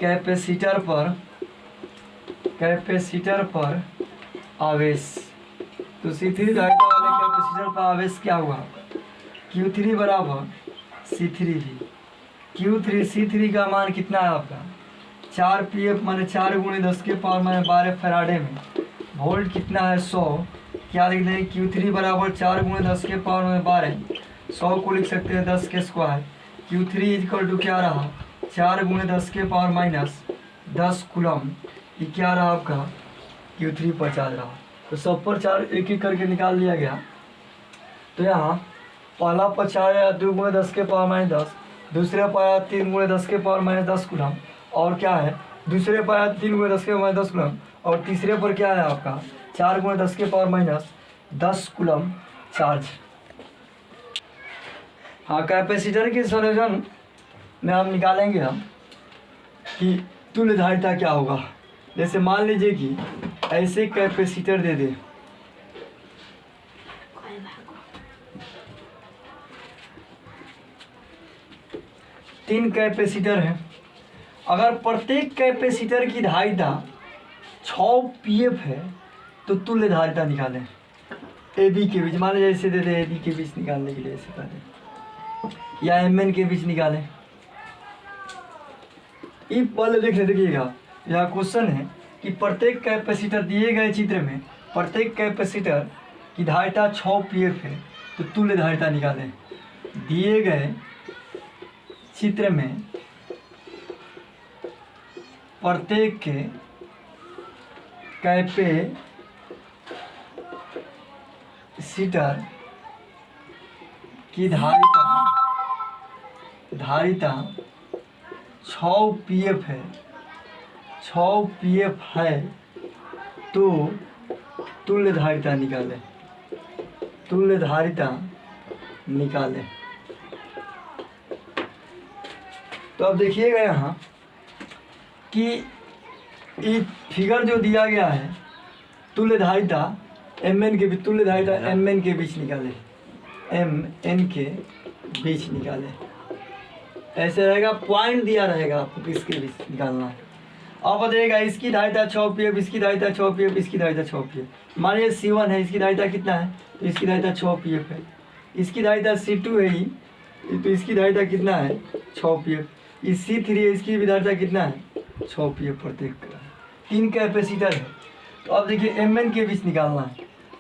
कैपेसिटर पर आवेश। तो C3 धारिता वाले कैपेसिटर पर आवेश क्या हुआ, Q3 बराबर C3 भी। C3 का मान कितना है आपका 4 pf माने 4 × 10⁻12 फैराडे में। वोल्ट कितना है 100। क्या लिख देंगे Q3 बराबर 4 × 10⁻12, 100 को लिख सकते हैं 10 के स्क्वायर। Q3 इक्वल टू क्या रहा 4 × 10⁻10 कूलम। ये क्या रहा आपका Q3 पर चार्ज रहा। तो सब पर चार्ज एक एक करके निकाल लिया गया। तो यहाँ पहला पर चार्ज आया 2 × 10⁻10, दूसरे पर आया 3 × 10⁻10 कूलम, और क्या है दूसरे पर आया 3 × 10⁻10 कूलम, और तीसरे पर क्या है आपका 4 × 10⁻10 कूलम चार्ज। हाँ, कैपेसिटर के सॉल्यूशन में हम निकालेंगे कि तुल्य धारिता क्या होगा। जैसे मान लीजिए कि ऐसे कैपेसिटर दे दे, तीन कैपेसिटर हैं। अगर प्रत्येक कैपेसिटर की धारिता 6 pf है तो तुल्य धारिता निकालें ए बी के बीच। मान लीजिए ऐसे दे दे ए बी के बीच निकालने के लिए ऐसे पहले, या एम एन के बीच निकालें। ये पहले देखिएगा, यह क्वेश्चन है कि प्रत्येक कैपेसिटर दिए गए चित्र में प्रत्येक कैपेसिटर की धारिता 6 pf है तो तुल्य धारिता निकालें। दिए गए चित्र में प्रत्येक के कैपेसिटर की धारिता 6 pf है, 6 pf है तो तुल्य धारिता निकालें, तुल्य धारिता निकालें। तो अब देखिएगा यहाँ कि ये फिगर जो दिया गया है तुल्य धारिता एम एन के बीच, तुल्य धारिता एम एन के बीच निकाले, एम एन के बीच निकाले। ऐसे रहेगा, पॉइंट दिया रहेगा आपको किसके बीच निकालना है। अब बताइएगा इसकी धारिता 6 pf, इसकी धारिता 6 pf, इसकी धारिता 6 pf। मानिए C1 है, इसकी धारिता कितना है तो इसकी धारिता 6 pf है। इसकी धारिता C2 है ही तो इसकी धारिता कितना है 6 pf। ये C3 है, इसकी भी धारिता कितना है 6 pf प्रत्येक का। 3 कैपेसिटर है। तो अब देखिए एम एन के बीच निकालना है।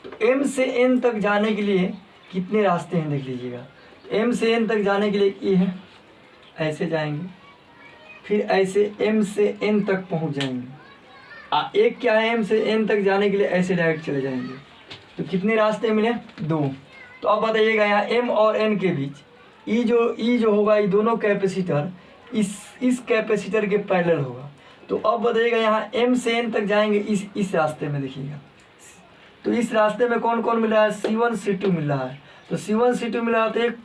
तो एम से एन तक जाने के लिए कितने रास्ते हैं देख लीजिएगा। एम से एन तक जाने के लिए ये है, ऐसे जाएंगे, फिर ऐसे एम से एन तक पहुंच जाएंगे। एक क्या है एम से एन तक जाने के लिए ऐसे डायरेक्ट चले जाएंगे। तो कितने रास्ते मिले 2। तो अब बताइएगा यहाँ एम और एन के बीच ई जो होगा, ये दोनों कैपेसिटर इस कैपेसिटर के पैरेलल होगा। तो अब बताइएगा यहाँ एम से एन तक जाएंगे इस रास्ते में देखिएगा। तो इस रास्ते में कौन कौन मिल रहा है C1 C2 मिल रहा है। तो C1 C2 मिल रहा है तो एक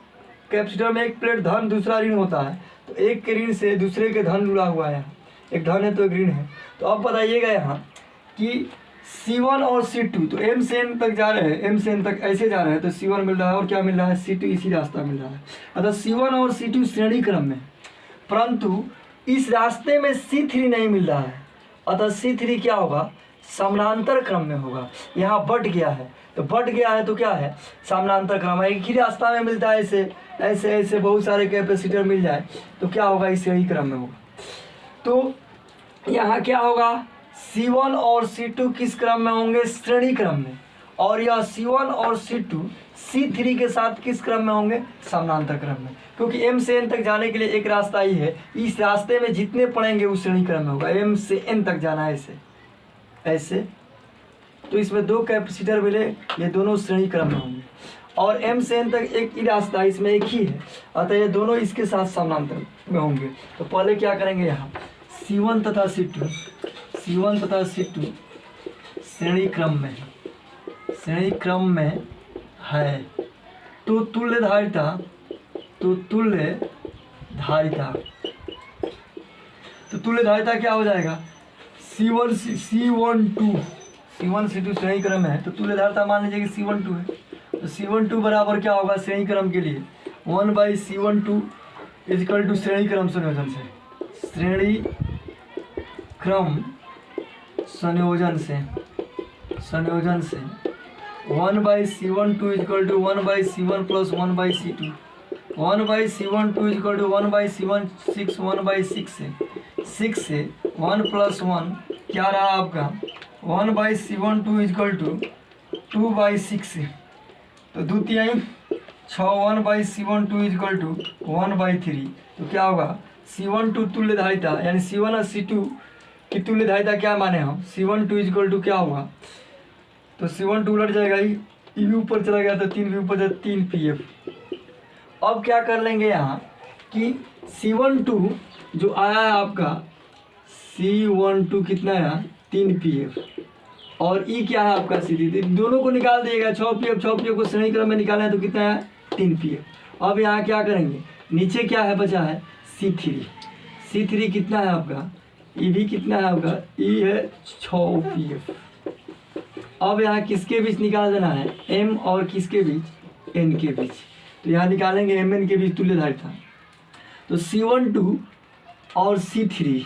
कैपेसिटर में एक प्लेट धन दूसरा ऋण होता है, तो एक के ऋण से दूसरे के धन जुड़ा हुआ है। एक धन है तो एक ऋण है। तो अब बताइएगा यहाँ कि C1 और C2 तो एम से एन तक जा रहे हैं, एम से एन तक ऐसे जा रहे हैं तो C1 मिल रहा है और क्या मिल रहा है C2 इसी रास्ता मिल रहा है। अतः C1 और C2 श्रेणी क्रम में, परंतु इस रास्ते में C3 नहीं मिल रहा है। अतः C3 क्या होगा समानांतर क्रम में होगा। यहाँ बट गया है तो बट गया है तो क्या है समानांतर क्रम है। एक ही रास्ता में मिलता है, ऐसे ऐसे ऐसे बहुत सारे कैपेसिटर मिल जाए तो क्या होगा इस श्रेणी क्रम में होगा। तो यहाँ क्या होगा C1 और C2 किस क्रम में होंगे श्रेणी क्रम में, और यह C1 और C2 C3 के साथ किस क्रम में होंगे समानांतर क्रम में। क्योंकि M से N तक जाने के लिए एक रास्ता ही है, इस रास्ते में जितने पड़ेंगे उस श्रेणी क्रम में होगा। M से N तक जाना है ऐसे ऐसे, तो इसमें 2 कैपेसिटर मिले, ये दोनों श्रेणी क्रम में होंगे। और M से N तक एक ही रास्ता, इसमें एक ही है, अतः ये दोनों इसके साथ समानांतर में होंगे। तो पहले क्या करेंगे यहाँ C1 तथा C2 श्रेणी क्रम में है, श्रेणी क्रम में है। तो तुल्य धारिता क्या हो जाएगा C1 C2 श्रेणी क्रम में है तो तुल्य धारिता मान लीजिए कि C12 है। तो C12 बराबर क्या होगा श्रेणी क्रम के लिए 1/C12 इजकल टू श्रेणी क्रम संयोजन से 1/C12 is equal to 1/C1 plus 1/C2 1/C12 is equal to 1/C1 6 से 1 प्लस 1 क्या रहा आपका 1/C12 इजकल टू 2/6 तो द्वितीय 6 1/C12 इजकल टू 1/3 तो क्या होगा C12 तुल्य धारिता यानी C1 और C2 की तुल्य धारिता क्या माने हम C12 इजकल टू क्या होगा तो C12 उलट जाएगा ई भी ऊपर चला गया तो 3 भी ऊपर जाए 3 PF। अब क्या कर लेंगे यहाँ कि C12 जो आया है आपका C12 कितना आया 3 PF और ई क्या है आपका C3 दोनों को निकाल दिएगा 6 PF को श्रेणी क्रम में निकालना है तो कितना है 3 PF। अब यहाँ क्या करेंगे नीचे क्या है बचा है C3 कितना है आपका ई भी कितना है आपका ई है 6 PF। अब यहाँ किसके बीच निकाल देना है M और किसके बीच N के बीच तो यहाँ निकालेंगे MN के बीच तुल्य धारिता तो C12 और C3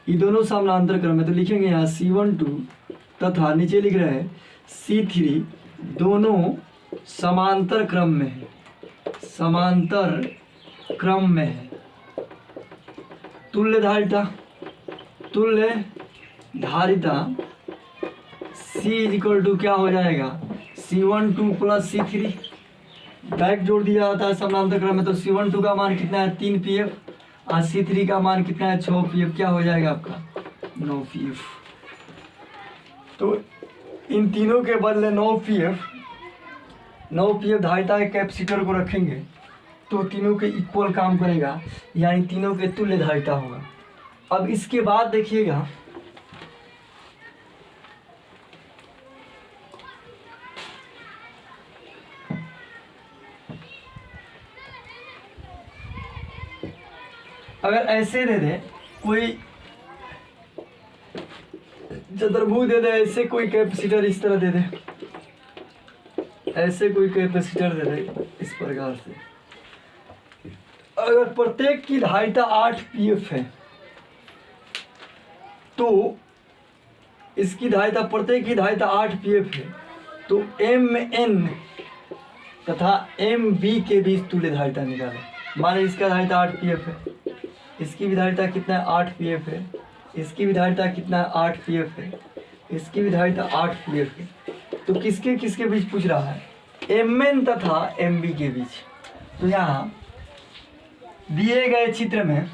ये दोनों समानांतर क्रम है तो लिखेंगे यहाँ C12 तथा नीचे लिख रहे हैं C3 दोनों समांतर क्रम में है तुल्य धारिता C इक्वल टू क्या हो जाएगा C12 प्लस C3 बैक जोड़ दिया जाता है समानांतर क्रम में तो C12 का मान कितना है 3 PF और C3 का मान कितना है 6 PF क्या हो जाएगा आपका 9 PF। तो इन तीनों के बदले 9 PF धारिता के कैपेसिटर को रखेंगे तो तीनों के इक्वल काम करेगा यानी तीनों के तुल्य धारिता होगा। अब इसके बाद देखिएगा अगर ऐसे दे दे कोई चतुर्भुज दे दे ऐसे कोई कैपेसिटर इस तरह दे दे ऐसे कोई कैपेसिटर दे दे इस प्रकार से अगर प्रत्येक की धारिता 8 PF है तो इसकी धारिता प्रत्येक की धारिता 8 PF है तो MN तथा MB के बीच तुल्य धारिता निकालें। मान लीजिए इसका धारिता 8 PF है इसकी भी धारिता कितना है 8 PF है इसकी भी धारिता कितना है 8 PF है इसकी भी धारिता 8 PF है तो किसके किसके बीच पूछ रहा है MN तथा MB के बीच। तो यहाँ दिए गए चित्र में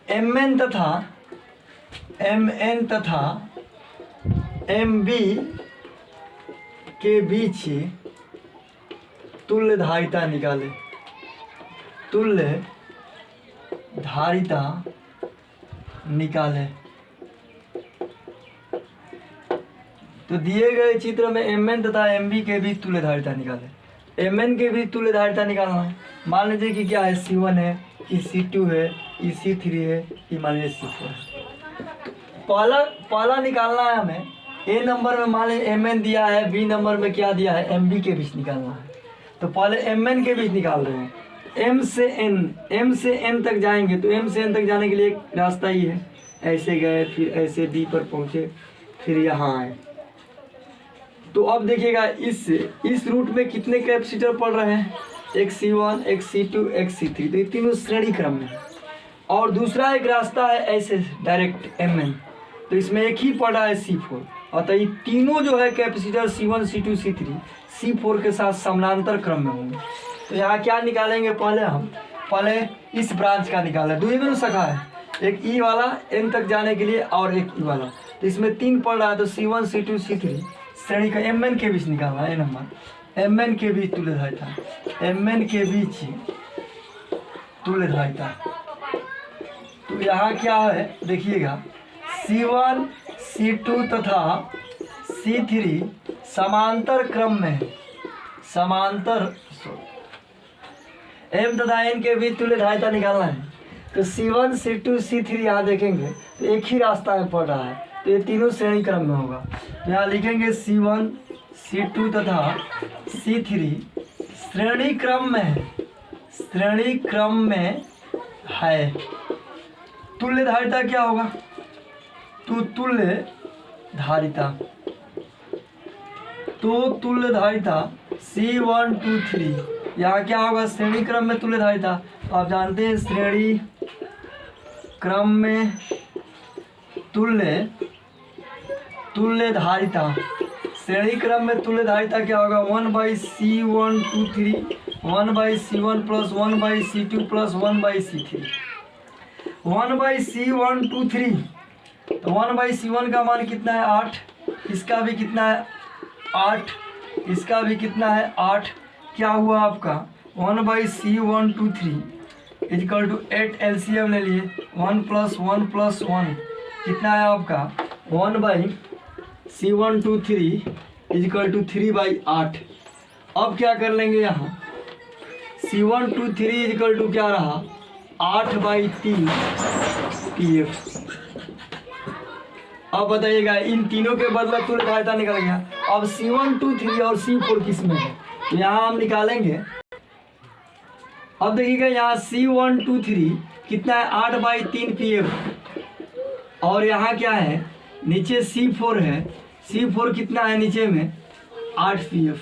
MN तथा MB के बीच तुल्य धारिता निकाले तो दिए गए चित्र में MN तथा MB के बीच तुल्य धारिता निकाले। MN के बीच तुल्य धारिता निकालना है मान लीजिए कि क्या है C1 है कि C2 है कि C3 है कि मान लीजिए C4 है। पहला निकालना है हमें A नंबर में मान लीजिए MN दिया है B नंबर में क्या दिया है MB के बीच निकालना है तो पहले MN के बीच निकाल रहे हैं M से N तक जाएंगे तो M से N तक जाने के लिए एक रास्ता ही है ऐसे गए फिर ऐसे B पर पहुँचे फिर यहाँ आए। तो अब देखिएगा इस रूट में कितने कैपेसिटर पड़ रहे हैं एक C1 एक C2 एक C3 तो ये तीनों श्रेणी क्रम में है और दूसरा एक रास्ता है ऐसे डायरेक्ट MN तो इसमें एक ही पड़ रहा है C4 अतः ये तीनों जो है capacitor C1 C2 C3 C4 के साथ समानांतर क्रम में होंगे। तो यहाँ क्या निकालेंगे पहले इस ब्रांच का निकालें दो शाखा है एक E वाला N तक जाने के लिए और एक E वाला तो इसमें 3 पड़ रहा है तो C1 C2 C3 श्रेणी का MN के बीच निकालना है नंबर MN के बीच तुल्य धारिता MN के बीच तुल्य धारिता। तो यहाँ क्या है देखिएगा C1 C2 तथा C3 समांतर क्रम में है M तथा N के बीच तुल्य धारिता निकालना है। तो C1 C2 C3 यहाँ देखेंगे तो एक ही रास्ता में पड़ रहा है, तो ये तीनों श्रेणी क्रम में होगा। तो यहाँ लिखेंगे C1 C2 तथा C3 श्रेणी क्रम में है, श्रेणी क्रम में है। तुल्य धारिता क्या होगा? तो तुल्य धारिता C1 2 3 यहाँ क्या होगा? श्रेणी क्रम में तुल्य धारिता। आप जानते हैं श्रेणी क्रम में तुल्य धारिता, श्रेणी क्रम में तुल्य धारिता क्या होगा? 1/C1 2 3 1/C1 plus 1/C2 plus 1/C3। 1/C1 2 3 तो 1/C1 का मान कितना है? 8। इसका भी कितना है? 8। इसका भी कितना है? 8। क्या हुआ आपका? 1/C1 2 3 इक्वल टू 8 LCM ले लिए। 1 + 1 + 1 कितना है आपका? 1/C1 2 3 equal to 3/8। अब क्या कर लेंगे यहाँ? C1 2 3 इक्वल टू क्या रहा? 8/3 PF। अब बताइएगा, इन तीनों के बदला तुल्य धारिता निकल गया। अब C1 2 3 और C4 किस में है? यहाँ हम निकालेंगे। अब देखिएगा यहाँ C1 2 3 कितना है? 8/3 PF। और यहाँ क्या है? नीचे C4 है। C4 कितना है नीचे में? 8 PF।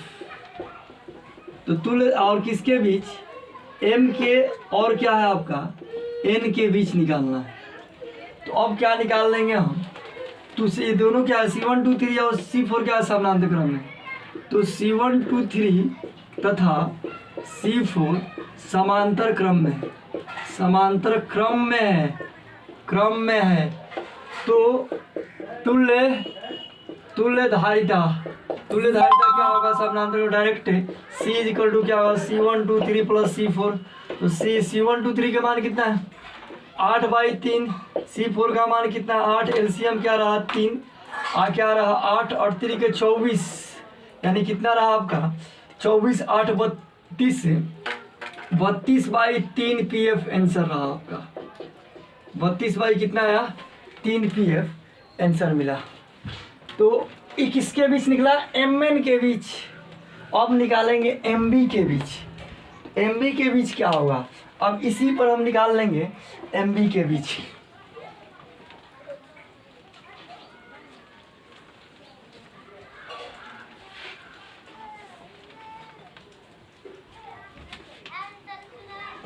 तो तुल्य और किसके बीच? M के और क्या है आपका? N के बीच निकालना है। तो अब क्या निकाल लेंगे हम? तो ये दोनों क्या है? C1 2 3 और C4 क्या है? समानांतर क्रम में। तो C1 2 3 तथा C4 समांतर क्रम में, समांतर क्रम में है। तो तुल्य धारिता क्या होगा? समानांतर डायरेक्ट C इक्वल टू क्या होगा? C1 2 3 plus C4। तो C1 2 3 का मान कितना है? 8/3। C4 का मान कितना है? 8। LCM क्या रहा? 3। क्या रहा? 8 और 3 के 24, यानी कितना रहा आपका? 24 8 32 32/3 PF आंसर रहा आपका। 32 बाई कितना आया? 3 PF आंसर मिला। तो ये किसके बीच निकला? MN के बीच। अब निकालेंगे MB के बीच। MB के बीच क्या होगा? अब इसी पर हम निकाल लेंगे MB के बीच।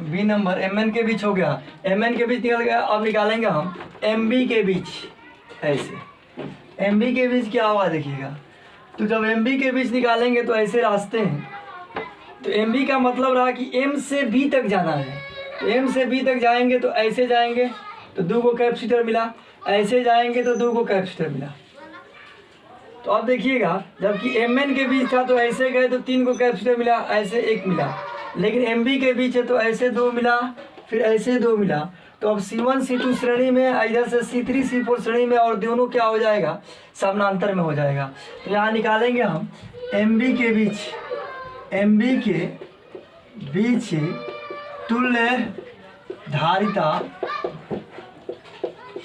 बी नंबर MN के बीच हो गया। MN के बीच निकल गया। अब निकालेंगे हम MB के बीच। ऐसे MB के बीच क्या होगा देखिएगा। तो जब MB के बीच निकालेंगे तो ऐसे रास्ते हैं। तो MB का मतलब रहा कि M से B तक जाना है। तो M से B तक जाएंगे तो ऐसे जाएंगे तो 2 को कैपेसिटर मिला, ऐसे जाएंगे तो 2 को कैपेसिटर मिला। तो अब देखिएगा, जबकि MN के बीच था तो ऐसे गए तो 3 को कैपेसिटर मिला, ऐसे 1 मिला। लेकिन MB के बीच है तो ऐसे 2 मिला, फिर ऐसे 2 मिला। तो अब C1 C2 श्रेणी में, इधर से C3 C4 श्रेणी में, और दोनों क्या हो जाएगा? समानांतर में हो जाएगा। तो यहाँ निकालेंगे हम MB के बीच तुल्य धारिता।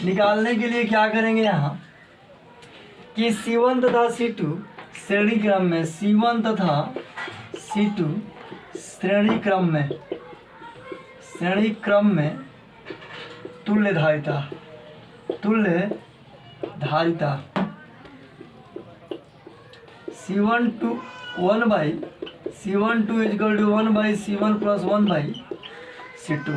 निकालने के लिए क्या करेंगे यहाँ कि C1 तथा C2 श्रेणी क्रम में, C1 तथा C2 श्रेणी क्रम में तुल्य धारिता C1 2 1/C1 2 equal to 1/C1 plus 1/C2।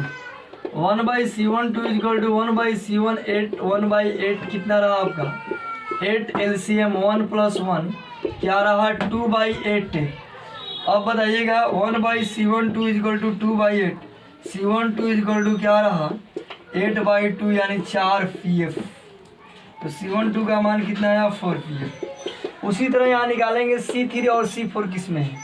1/C1 2 equal to 1/C1 8। 1/8 कितना रहा आपका? 8 LCM 1 + 1 क्या रहा? 2/8। अब बताइएगा 1/C1 2 equal to 2/8। C1 2 equal to क्या रहा? 8/2 यानी 4 PF। तो C1 2 का मान कितना आया? 4 PF। उसी तरह यहाँ निकालेंगे C3 और C4 किस में है?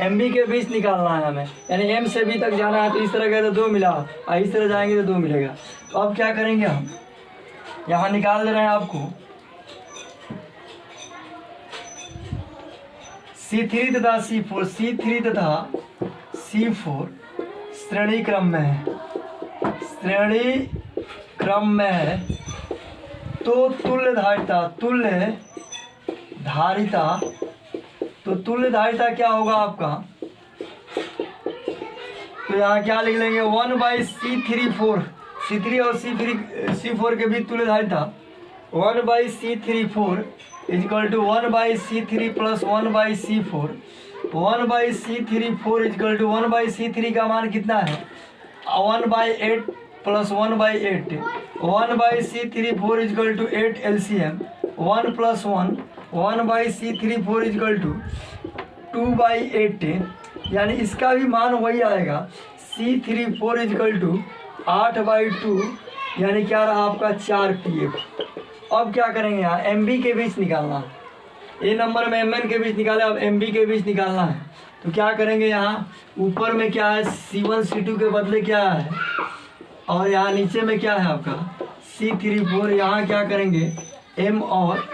MB के बीच निकालना है हमें, यानी M से B तक जाना है। तो इस तरह गए तो 2 मिला, और इस तरह जाएंगे तो 2 मिलेगा। तो अब क्या करेंगे हम? यहाँ निकाल दे रहे हैं आपको C3 तथा C4 श्रेणी श्रेणी क्रम में है, श्रेणी क्रम में है, तो तुल्य धारिता, तो तुल्य धारिता क्या होगा आपका, तो यहाँ क्या लिख लेंगे 1/C34, C3 और C4 के बीच तुल्य धारिता 1/C34 is equal to 1/C3 plus 1/C4, 1/C34 is equal to 1/C3 का मान कितना है 1/8 plus 1/8, 1/C34 is equal to 8 LCM 1 plus 1, 1/C34 is equal to 2/8, यानी इसका भी मान वही आएगा C34 इजकल टू 8/2, यानी क्या रहा आपका 4 PF। अब क्या करेंगे यहाँ MB के बीच निकालना है, ए नंबर में MN के बीच निकाले, अब MB के बीच निकालना है। तो क्या करेंगे यहाँ ऊपर में क्या है C1 C2 के बदले क्या है, और यहाँ नीचे में क्या है आपका C34, यहाँ क्या करेंगे M और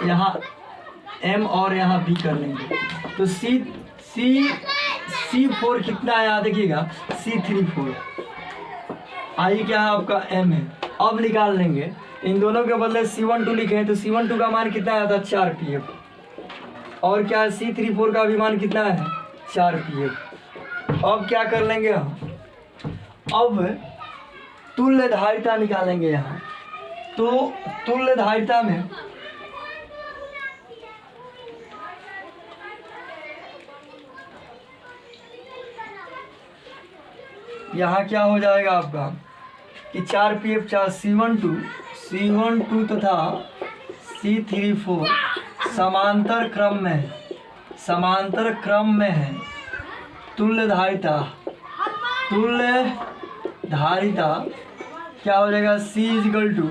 यहाँ B कर लेंगे। तो C4 कितना है यहाँ देखिएगा C34, आई क्या है आपका M है। अब निकाल लेंगे, इन दोनों के बदले C12 लिखे हैं, तो C12 का मान कितना आया था 4 PF, और क्या है C34 का भी मान कितना है 4 PF। अब क्या कर लेंगे हम, अब तुल्य धारिता निकालेंगे यहाँ। तो तुल्य धारिता में यहाँ क्या हो जाएगा आपका कि 4 PF 4 C12 तथा C34 समांतर क्रम में है। तुल्य धारिता क्या हो जाएगा C इजकल टू,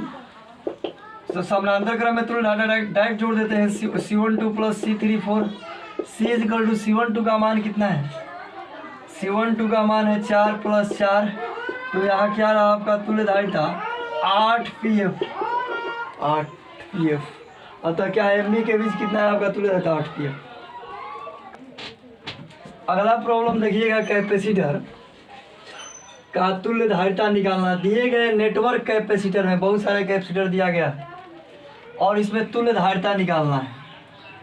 तो समांतर क्रम में तुल्य धारिता डायरेक्ट जोड़ देते हैं C12 plus C34, C is equal to C12 का मान कितना है, C12 का मान है 4 प्लस 4, तो यहाँ क्या रहा आपका तुल्य धारिता 8 PF। अतः क्या है MB के बीच कितना है आपका तुल्य धारिता 8 PF। अगला प्रॉब्लम देखिएगा, कैपेसिटर का तुल्य धारिता निकालना। दिए गए नेटवर्क कैपेसिटर में बहुत सारे कैपेसिटर दिया गया है और इसमें तुल्य धारिता निकालना है।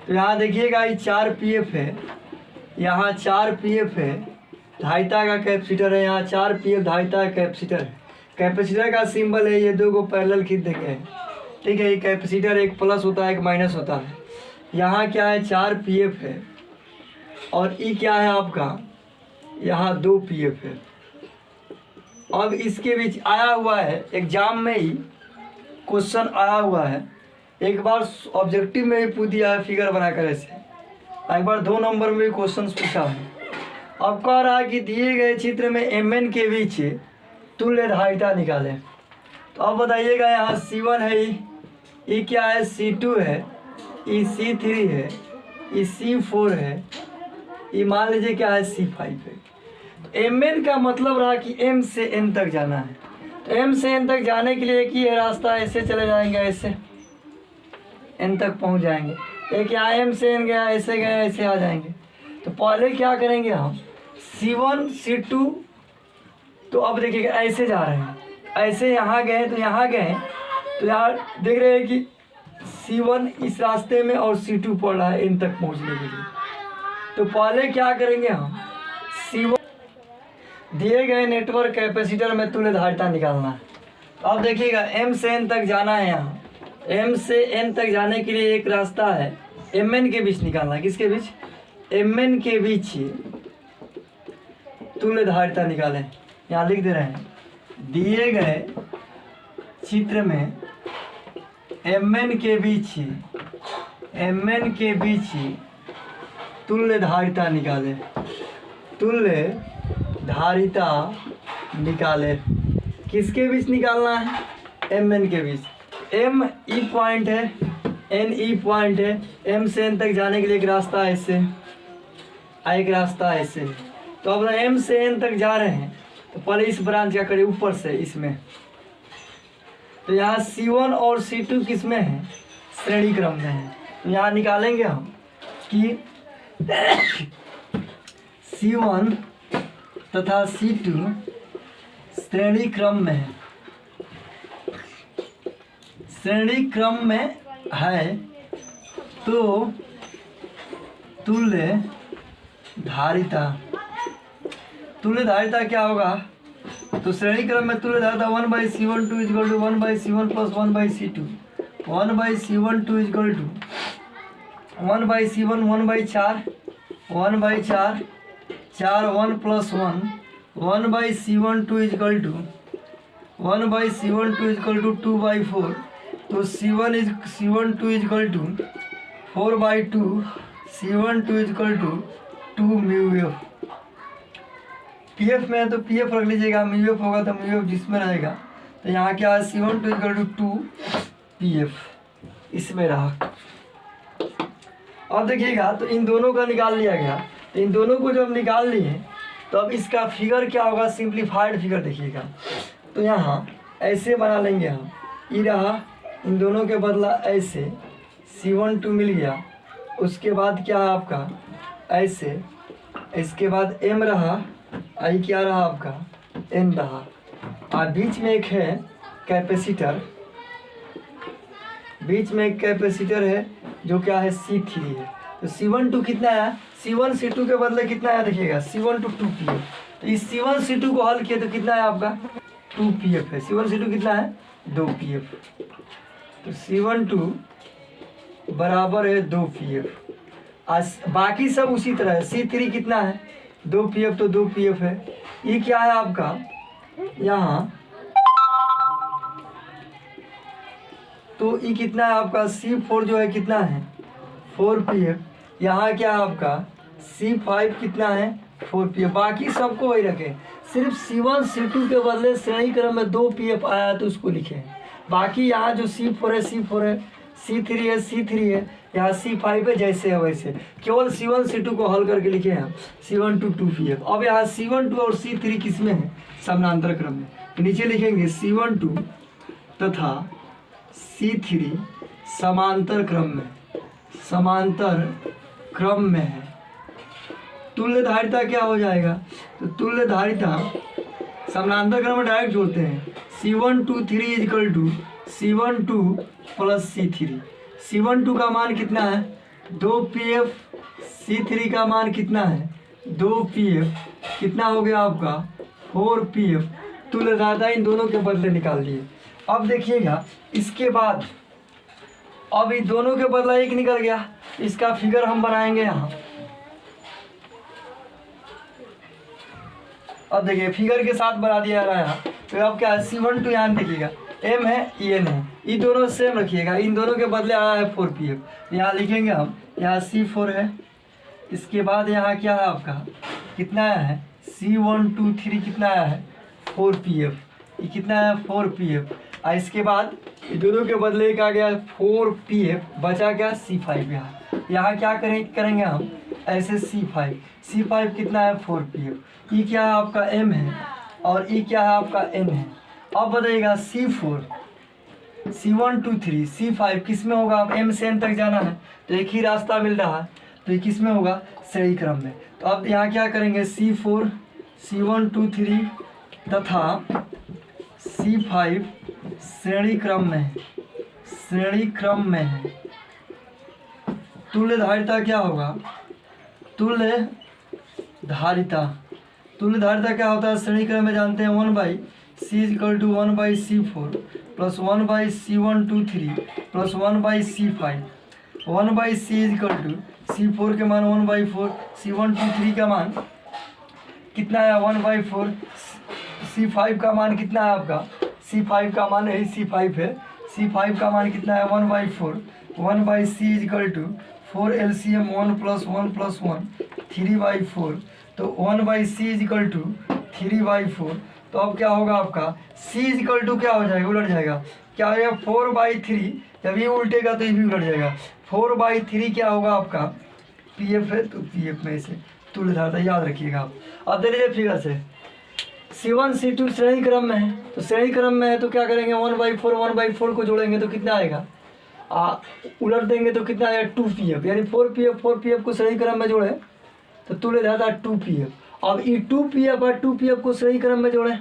तो यहाँ देखिएगा ये 4 PF है, यहाँ 4 PF है, धारिता का कैपेसिटर है, यहाँ 4 PF धारिता का कैपेसिटर है। कैपेसिटर का सिंबल है ये दो को पैरेलल खींच देंगे, ठीक है। ये कैपेसिटर एक प्लस होता है एक माइनस होता है। यहाँ क्या है 4 PF है और ई क्या है आपका यहाँ 2 PF है। अब इसके बीच आया हुआ है एग्जाम में ही क्वेश्चन आया हुआ है, एक बार ऑब्जेक्टिव में भी पूछ दिया है फिगर बनाकर ऐसे, एक बार 2 नंबर में भी क्वेश्चन पूछा है। अब कह रहा है कि दिए गए चित्र में MN के बीच तुल्य धारिता निकालें। तो अब बताइएगा यहाँ C1 है, ये क्या है C2 है, ये C3 है, ये C4 है, ये मान लीजिए क्या है C5 है। तो MN का मतलब रहा कि M से N तक जाना है। तो M से N तक जाने के लिए एक ही है रास्ता, ऐसे चले जाएंगे, ऐसे N तक पहुंच जाएंगे। एक यहाँ M से N गया, ऐसे गए, ऐसे आ जाएंगे। तो पहले क्या करेंगे हम C1 C2, तो अब देखिएगा ऐसे जा रहे हैं, ऐसे यहाँ गए तो यहाँ गए, तो यहाँ देख रहे हैं कि C1 इस रास्ते में और C2 पड़ रहा है N तक पहुँचने के लिए। तो पहले क्या करेंगे हम C1 दिए गए नेटवर्क कैपेसिटर में तुल्य धारिता निकालना है। तो अब देखिएगा M से N तक जाना है, यहाँ M से N तक जाने के लिए एक रास्ता है MN के बीच निकालना है। किसके बीच? MN के बीच तुल्य धारिता निकालें। यहाँ लिख दे रहे हैं दिए गए चित्र में MN के बीच तुल्य धारिता निकालें। तुल्य धारिता निकाले किसके बीच निकालना है? MN के बीच। M E पॉइंट है, N E पॉइंट है, M से N तक जाने के लिए एक रास्ता है ऐसे, एक रास्ता है ऐसे। तो अब M से N तक जा रहे हैं तो पहले इस ब्रांच क्या करें ऊपर से इसमें। तो यहाँ C1 और C2 किस में है? श्रेणी क्रम में है। तो यहाँ निकालेंगे हम कि C1 तथा C2 श्रेणी क्रम में है, श्रेणी क्रम में है तो तुल्य धारिता, तुल्य धारिता क्या होगा? तो श्रेणी क्रम में तुल्य धारिता 1/C12 equal to 1/C1 plus 1/C2, 1/C12 equal to 1/C1 1/4, 1/4, 4 1 plus 1, 1/C12 equal to 1/C12 equal to 2/4, तो C12 equal to 4/2, C12 equal to 2 μF। PF में है तो PF रख लीजिएगा, μF होगा तो μF जिसमें रहेगा, तो यहाँ क्या है C12 इक्वल टू 2 PF इसमें रहा। अब देखिएगा तो इन दोनों का निकाल लिया गया, तो इन दोनों को जब निकाल लिए तो अब इसका फिगर क्या होगा? सिंप्लीफाइड फिगर देखिएगा, तो यहाँ ऐसे बना लेंगे हम, ये रहा, इन दोनों के बदला ऐसे C12 मिल गया, उसके बाद क्या है आपका ऐसे, इसके बाद M रहा, आई क्या रहा आपका N रहा, और बीच में एक है कैपेसिटर, बीच में एक कैपेसिटर है जो क्या है C3 है। तो C12 कितना है? C1 C2 के बदले कितना है देखिएगा, C12 2PF, तो इस C1 C2 को हल किया तो कितना है आपका 2PF है। C1 C2 कितना है 2PF, तो C12 बराबर है 2PF, बाकी सब उसी तरह है। C3 कितना है 2PF, तो 2PF है। ये क्या है आपका यहाँ, तो ये कितना है आपका C4 जो है कितना है 4PF, यहाँ क्या है आपका C5 कितना है 4PF, बाकी सबको वही रखें, सिर्फ C1 C2 के बदले श्रेणी क्रम में 2PF आया तो उसको लिखें, बाकी यहाँ जो C4 है C4 है, C3 है C3 है, यहाँ C5 है जैसे है वैसे, केवल C1 C2 को हल करके लिखे हैं C1 to 2PF। अब यहाँ C12 और C3 किस में है? समानांतर क्रम में, तो नीचे लिखेंगे C12 तथा C3 समांतर क्रम में, समांतर क्रम में है। तुल्य धारिता क्या हो जाएगा? तो तुल्य धारिता समानांतर क्रम में डायरेक्ट जोड़ते हैं, C123 equal to C12 plus C3। C12 का मान कितना है 2PF, C3 का मान कितना है 2PF, कितना हो गया आपका 4PF। तुल्य धारिता इन दोनों के बदले निकाल दिए। अब देखिएगा इसके बाद, अब इन दोनों के बदला एक निकल गया, इसका फिगर हम बनाएंगे यहाँ। अब देखिए फिगर के साथ बना दिया जा रहा है यहाँ, तो अब क्या है C12 यहाँ देखिएगा M है N है, ये दोनों सेम रखिएगा, इन दोनों के बदले आया है 4PF, यहाँ लिखेंगे हम, यहाँ C4 है, इसके बाद यहाँ क्या है आपका कितना आया है C123 कितना आया है 4PF, ये कितना आया 4PF, और इसके बाद ये दोनों के बदले एक आ गया 4PF, बचा क्या C5। यहाँ क्या करेंगे हम ऐसे C5 कितना है 4PF, ये क्या है आपका M है और ये क्या है आपका N है। अब बताइएगा C4 C123 C5 किस में होगा? अब M से N तक जाना है तो एक ही रास्ता मिल रहा है, तो ये किस में होगा श्रेणी क्रम में। तो अब यहाँ क्या करेंगे C4 C123 तथा C5 श्रेणी क्रम में है, श्रेणी क्रम में है। तुल्य धारिता क्या होगा? तुल्य धारिता क्या होता है श्रेणी क्रम में जानते हैं 1/C equal to 1/C4 plus 1/C123 plus 1/C5। 1/C equal to C4 के मान 1/4, C123 का मान कितना है 1/4, C5 का मान कितना है आपका, C5 का मान यही C5 है, C5 का मान कितना है 1/4, 1/C equal to 4 LCM 1 plus 1 plus 1 3/4, तो 1/C इक्वल टू 3/4। तो अब क्या होगा आपका C इक्वल टू क्या हो जाएगा, उलट जाएगा, क्या हो जाएगा 4/3, जब ये उल्टेगा तो ये भी उलट जाएगा, 4/3 क्या होगा आपका PF है, तो PF में से तुल्य धारिता याद रखिएगा आप। अब दे लीजिए फिगर से C1 C2 श्रेणी क्रम में है, तो श्रेणी क्रम में है तो क्या करेंगे 1/4 को जोड़ेंगे तो कितना आएगा, उलट देंगे तो कितना आएगा 2PF, यानी 4PF को श्रेणी क्रम में जोड़े तो तुल्य धारिता 2PF। अब ये 2PF और 2PF को श्रेणी क्रम में जोड़ें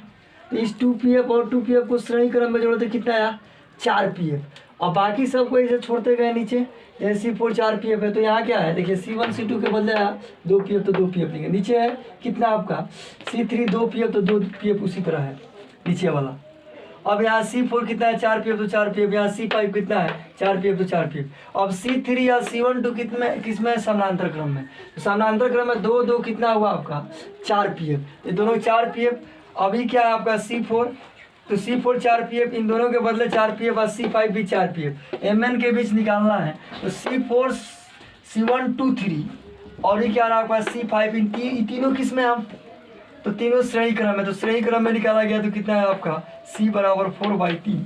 तो इस 2pf और 2pf को श्रेणी क्रम में जोड़ते कितना आया 4pf, और बाकी सबको इसे छोड़ते गए नीचे। जैसे C4 4pf है तो यहाँ क्या है देखिए C1 C2 के बदले आया 2pf तो 2pf लेंगे। नीचे है कितना आपका C3 2pf तो 2pf उसी तरह है नीचे वाला। अब यहाँ C4 कितना है 4pf तो 4pf, यहाँ C5 कितना है 4pf तो 4pf। अब C3 या C1 2 किस में समानांतर क्रम में, तो समानांतर क्रम में 2 2 कितना हुआ आपका 4pf, ये दोनों 4pf। अभी क्या है आपका C4 तो C4 4pf, इन दोनों के बदले 4pf और C5 भी 4pf। Mn के बीच निकालना है तो C4 C1 2 3 और ये क्या रहा आपका C5, इन तीनों किस में हम, तो तीनों श्रेणी क्रम है, तो श्रेणी क्रम में निकाला गया तो कितना है आपका C बराबर 4/3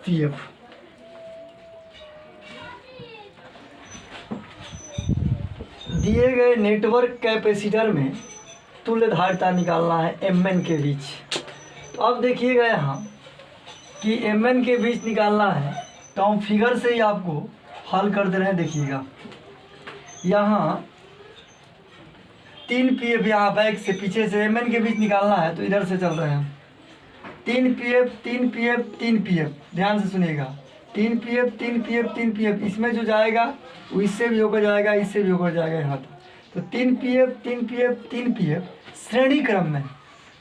pf। दिए गए नेटवर्क कैपेसिटर में तुल्य धारिता निकालना है Mn के बीच। तो अब देखिएगा यहाँ कि Mn के बीच निकालना है तो हम फिगर से ही आपको हल कर दे रहे हैं। देखिएगा यहाँ 3pf, यहाँ बैक से पीछे से Mn के बीच निकालना है तो इधर से चल रहे हैं 3pf 3pf 3pf, ध्यान से सुनिएगा 3pf 3pf 3pf, इसमें जो जाएगा वो इससे भी होकर जाएगा, इससे भी होकर जाएगा यहाँ तो 3pf 3pf 3pf श्रेणी क्रम में।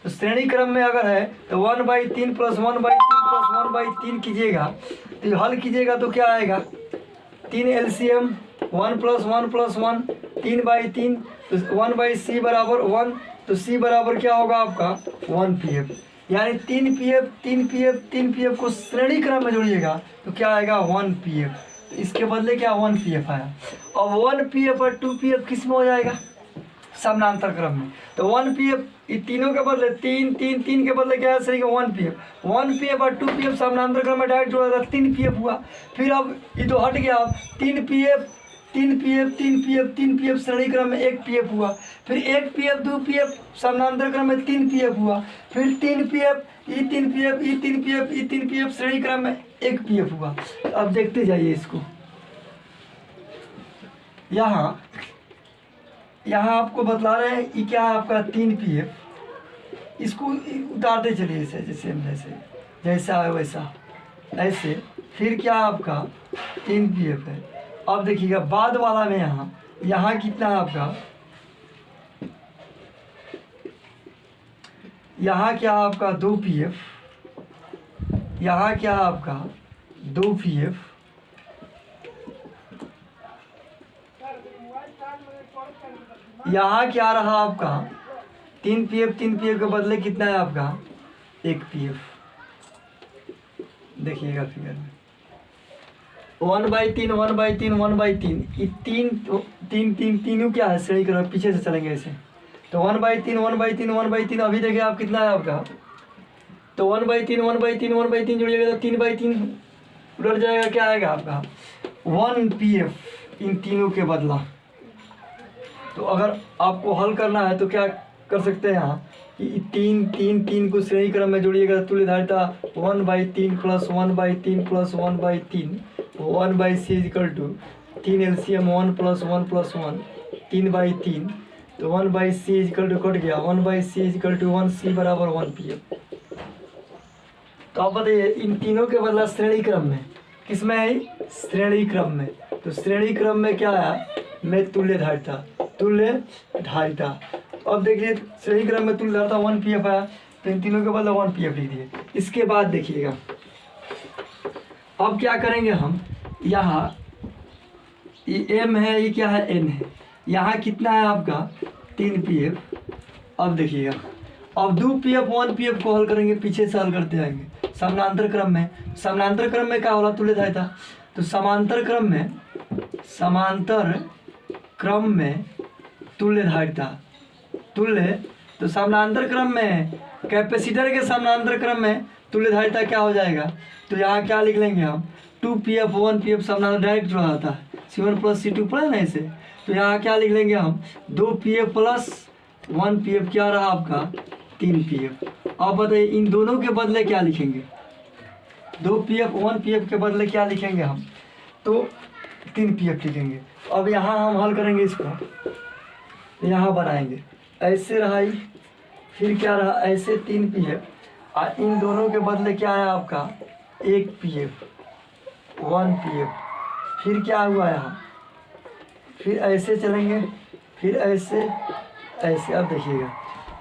तो श्रेणी क्रम में अगर है तो 1/3 + 1/3 + 1/3 कीजिएगा तो हल कीजिएगा तो क्या आएगा 3 LCM 1 + 1 + 1 3/3, तो 1/c बराबर 1, तो c बराबर क्या होगा आपका 1pf, यानी 3pf 3pf 3pf को श्रेणी क्रम में जोड़िएगा तो क्या आएगा 1pf, तो इसके बदले क्या 1pf आया। अब 1pf और 2pf किस में हो जाएगा समानांतर क्रम में, तो 1pf ये तीनों के बदले 3 3 3 के बदले क्या है सही 1pf और 2pf समानांतर क्रम में डायरेक्ट जोड़ा था 3pf हुआ। फिर अब ये तो हट गया, अब 3pf 3pf 3pf 3pf श्रेणी क्रम में 1pf हुआ, फिर 1pf 2pf समानांतर क्रम में 3pf हुआ, फिर 3pf ये 3pf ये 3pf ये 3pf श्रेणी क्रम में 1pf हुआ। अब देखते जाइए इसको, यहाँ आपको बतला रहे हैं ये क्या है आपका 3pf, इसको उतारते चलिए इसे जैसे जैसा है वैसा ऐसे, फिर क्या आपका 3pf है। अब देखिएगा बाद वाला में यहाँ कितना है आपका, यहाँ क्या आपका 2pf, यहाँ क्या आपका 2pf, यहाँ क्या रहा आपका 3pf के बदले कितना है आपका 1pf। देखिएगा फिगर में 1/3 1/3 1/3 ये तीनों क्या है श्रेणी क्रम, पीछे से चलेंगे ऐसे तो 1/3 1/3 1/3। अभी देखिए आप कितना है आपका, तो 1/3 1/3 1/3 जोड़िएगा तो 3/3 उलट जाएगा, क्या आएगा आपका 1pf इन तीनों के बदला। तो अगर आपको हल करना है तो क्या कर सकते हैं यहाँ कि 3 को श्रेणी क्रम में जोड़िएगा तुल्य धारिता 1/3 + 1/3 + 1/3 1/c = 3 LCM 1 + 1 + 1 3/3, तो 1/c = कट गया 1/c = 1c बराबर 1pf। तो आप बताइए इन तीनों के बदला श्रेणी क्रम में किस में है श्रेणी क्रम में, तो श्रेणी क्रम में क्या आया में तुल्य धारिता। अब देखिए श्रेणी क्रम में तुल्य धारिता 1pf आया, तो इन तीनों के बदले 1pf लिख दिए। इसके बाद देखिएगा अब क्या करेंगे हम, यहाँ ये m है ये क्या है n है, यहाँ कितना है आपका 3pf। अब देखिएगा अब 2pf 1pf को हल करेंगे, पीछे से हल करते आएंगे समानांतर क्रम में क्या होला तुल्य धारिता, तो समांतर क्रम में तुल्य धारिता तो समानांतर क्रम में कैपेसिटर के समानांतर क्रम में तुल्य धारिता क्या हो जाएगा, तो यहाँ क्या लिख लेंगे हम 2pf 1pf समानांतर डायरेक्ट जुड़ा जाता है C1 + C2 पढ़े ना इसे, तो यहाँ क्या लिख लेंगे हम 2pf + 1pf क्या रहा आपका 3pf। अब बताइए इन दोनों के बदले क्या लिखेंगे, 2pf 1pf के बदले क्या लिखेंगे हम, तो 3pf लिखेंगे। अब यहाँ हम हल करेंगे इसको, यहाँ बनाएंगे ऐसे रहा ही, फिर क्या रहा ऐसे 3pf, इन दोनों के बदले क्या है आपका 1 पीएफ 1 पीएफ। फिर क्या हुआ यहाँ, फिर ऐसे चलेंगे, फिर ऐसे ऐसे। अब देखिएगा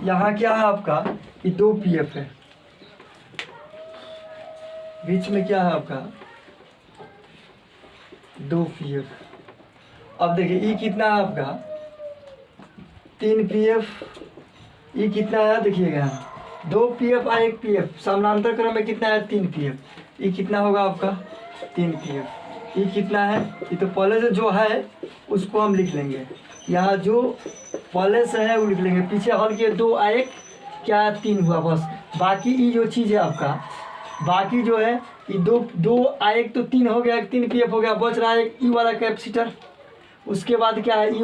यहाँ क्या है आपका, ये 2 पीएफ है, बीच में क्या है आपका 2 पीएफ। अब देखिए ये कितना है आपका 3 पीएफ, ये कितना है देखिएगा यहाँ 2 पीएफ और 1 पीएफ, समानांतर क्रम में कितना है 3 पीएफ। ये कितना होगा आपका 3 पीएफ। ये कितना है, ये तो पहले से जो है उसको हम लिख लेंगे, यहाँ जो पहले से है वो लिख लेंगे, पीछे हल के 2 और 1 क्या 3 हुआ बस। बाकी ये जो चीज़ है आपका, बाकी जो है ये 2 और 1 तो 3 हो गया, 3 पीएफ हो गया, बच रहा है एक ई वाला कैपेसिटर। उसके बाद क्या है ई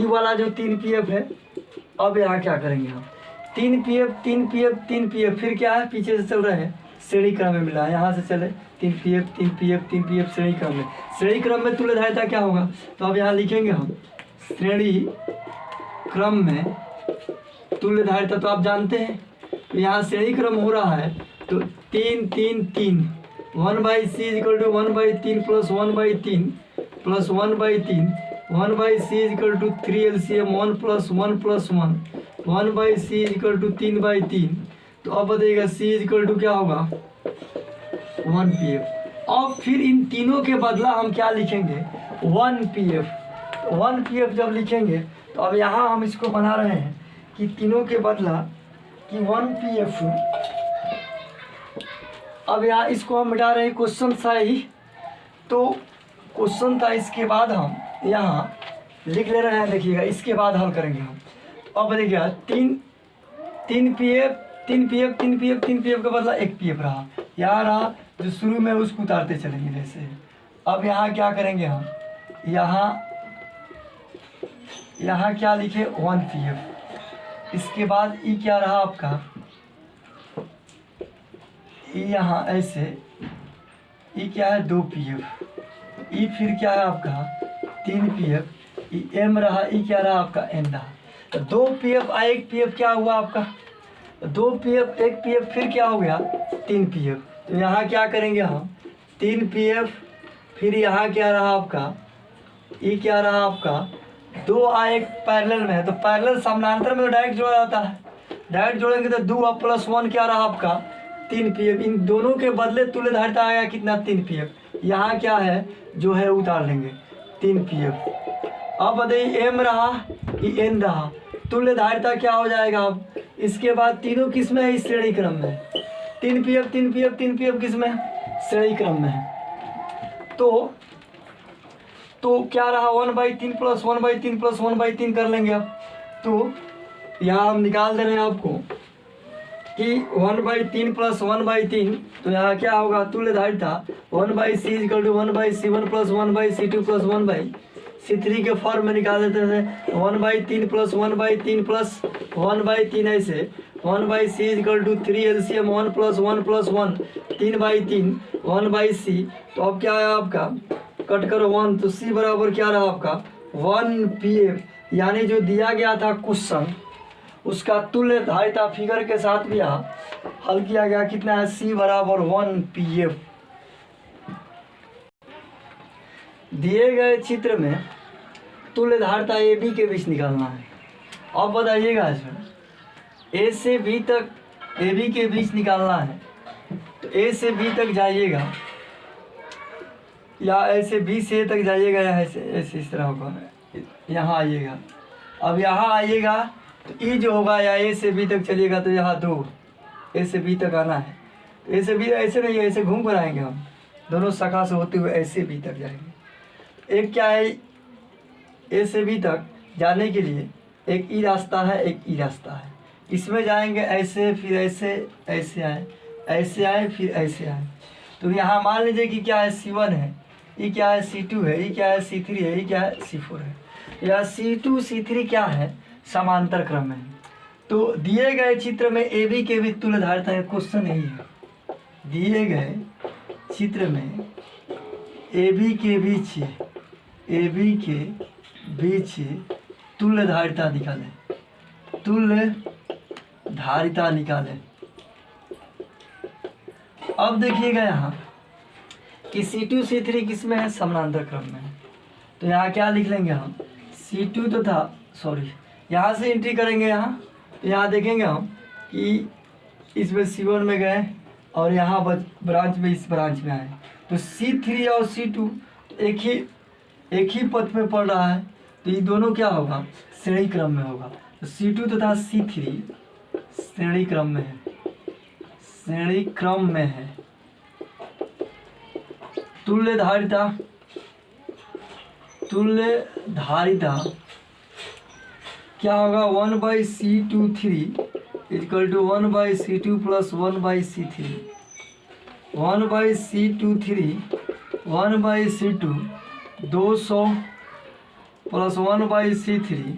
वाला जो 3 पीएफ है। अब यहाँ क्या करेंगे हम 3 पीएफ 3 पीएफ 3 पीएफ, फिर क्या है पीछे से चल रहे हैं श्रेणी क्रम में मिला है, यहाँ से चले 3 पीएफ 3 पीएफ 3 पीएफ श्रेणी क्रम में। श्रेणी क्रम में तुल्यधारिता क्या होगा, तो अब यहाँ लिखेंगे हम श्रेणी क्रम में तुल्यधारिता, तो आप जानते हैं तो यहाँ श्रेणी क्रम हो रहा है तो 3 3 3 1/c equal to 1/3 plus 1/3 plus 1/3 1/c equal to 3 LCM 1 plus 1 plus 1 1/c equal to 3/3। तो अब बताइएगा c इक्वल टू क्या होगा 1 पीएफ। अब फिर इन तीनों के बदला हम क्या लिखेंगे 1 पीएफ। 1 पीएफ जब लिखेंगे तो अब यहाँ हम इसको बना रहे हैं कि तीनों के बदला कि 1 पीएफ। अब यहाँ इसको हम मिटा रहे हैं, क्वेश्चन था ही तो क्वेश्चन था, इसके बाद हम यहाँ लिख ले रहे हैं। देखिएगा इसके बाद हल करेंगे हम। तो अब देखिएगा 3 पीएफ 3 पीएफ 3 पीएफ 3 पीएफ का बदला 1 पीएफ रहा, यहाँ रहा जो शुरू में उसको उतारते चलेंगे जैसे। अब यहाँ क्या करेंगे हम, यहाँ क्या लिखे 1 पीएफ। इसके बाद ई क्या रहा आपका, ई यहाँ ऐसे, ई क्या है 2 पीएफ, ई फिर क्या है आपका 3 पीएफ, ई एम रहा, ई क्या रहा आपका एन रहा। 2 पीएफ और 1 पीएफ क्या हुआ आपका 2 पीएफ 1 पीएफ, फिर क्या हो गया 3 पीएफ। तो यहाँ क्या करेंगे हम 3 पीएफ, फिर यहाँ क्या रहा आपका ई क्या रहा आपका 2 और 1 पैरेलल में है, तो पैरेलल समानांतर में तो डायरेक्ट जोड़ा जाता है, डायरेक्ट जोड़ेंगे तो 2 और प्लस 1 क्या रहा आपका 3 पीएफ। इन दोनों के बदले तुल्यधारिता आएगा कितना 3 पीएफ। यहाँ क्या है जो है उतार लेंगे 3 पीएफ। अब बताइए एम रहा ई एन रहा, तुल्यधारिता क्या हो जाएगा। अब इसके बाद तीनों किस में है इस श्रेणी क्रम में, 3 पीएफ 3 पीएफ 3 पीएफ किस में श्रेणी क्रम में है। तो क्या रहा 1/3 प्लस 1/3 प्लस 1/3 कर लेंगे। अब तो यहाँ हम निकाल दे रहे हैं आपको कि 1/3 प्लस 1/3, तो यहाँ क्या होगा तुल्यधारिता 1/c equal to 1/c1 plus 1/c2 plus 1/c3 के फॉर्म में निकाल देते हैं 1/3 प्लस 1/3 प्लस 1/3 ऐसे 1/c equal to 3 LCM 1 plus 1 plus 1 3/3 1/c। तो अब क्या है आपका कट करो 1, तो c बराबर क्या रहा आपका 1 पीएफ, यानी जो दिया गया था क्वेश्चन उसका तुल्यधारिता फिगर के साथ भी यहाँ हल किया गया। कितना है c बराबर 1 पीएफ। दिए गए चित्र में तुल्यधारिता ए बी के बीच निकालना है। अब बताइएगा इसमें ए से बी तक ए बी के बीच निकालना है, तो ए से बी तक जाइएगा या ऐसे बी से ए तक जाइएगा, या ऐसे ऐसे इस तरह होगा, यहाँ आइएगा। अब यहाँ आइएगा तो ई जो होगा या ए से बी तक चलिएगा तो यहाँ 2 ए से बी तक आना है। तो ए से बी ऐसे नहीं है, ऐसे घूम कर आएंगे हम, दोनों शाखा से होते हुए ऐसे बी तक जाएंगे। एक क्या है ए से बी तक जाने के लिए एक ई रास्ता है, एक ई रास्ता है। इसमें जाएंगे ऐसे, फिर ऐसे ऐसे आए फिर ऐसे आए। तो यहाँ मान लीजिए कि क्या है C1 है, ये क्या है C2 है, ये क्या है C3 है, ये क्या है C4 है, या C2 C3 क्या है समांतर क्रम में। तो दिए गए चित्र में ए बी के बीच तुल्यधारिता है, क्वेश्चन यही है। दिए गए चित्र में ए बी के बीच तुल्यधारिता निकालें, तुल्यधारिता निकालें। अब देखिएगा यहाँ कि C2 C3 किस में है, समानांतर क्रम में है। तो यहाँ क्या लिख लेंगे हम, C2 तो था, सॉरी यहाँ से एंट्री करेंगे यहाँ, तो यहाँ देखेंगे हम कि इसमें C1 में गए और यहाँ ब्रांच में, इस ब्रांच में आए, तो C3 और C2 एक ही पथ में पड़ रहा है, तो ये दोनों क्या होगा, श्रेणी क्रम में होगा। तो C2 तथा C3 श्रेणी क्रम में है, श्रेणी क्रम में है। तुल्य धारिता क्या होगा, 1/C23 equal to 1/C2 plus 1/C3, 1/C23 1/C2 200 plus 1/C3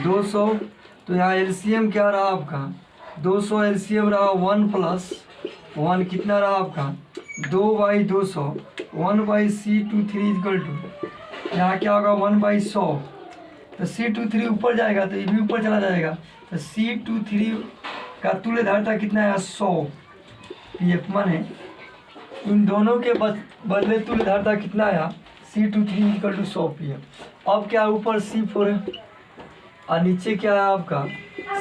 200। तो यहाँ एलसीएम क्या रहा आपका, 200 एलसीएम रहा 1 प्लस 1 कितना रहा आपका 2/200, 1/C23 इक्वल टू यहाँ क्या होगा 1/100। तो C23 ऊपर जाएगा तो ये भी ऊपर चला जाएगा, तो C23 का तुल्य धारिता कितना है 100 PF, माने इन दोनों के बदले तुल्य धारिता कितना आया C23 इक्वल टू 100 PF। अब क्या ऊपर C4 है और नीचे क्या है आपका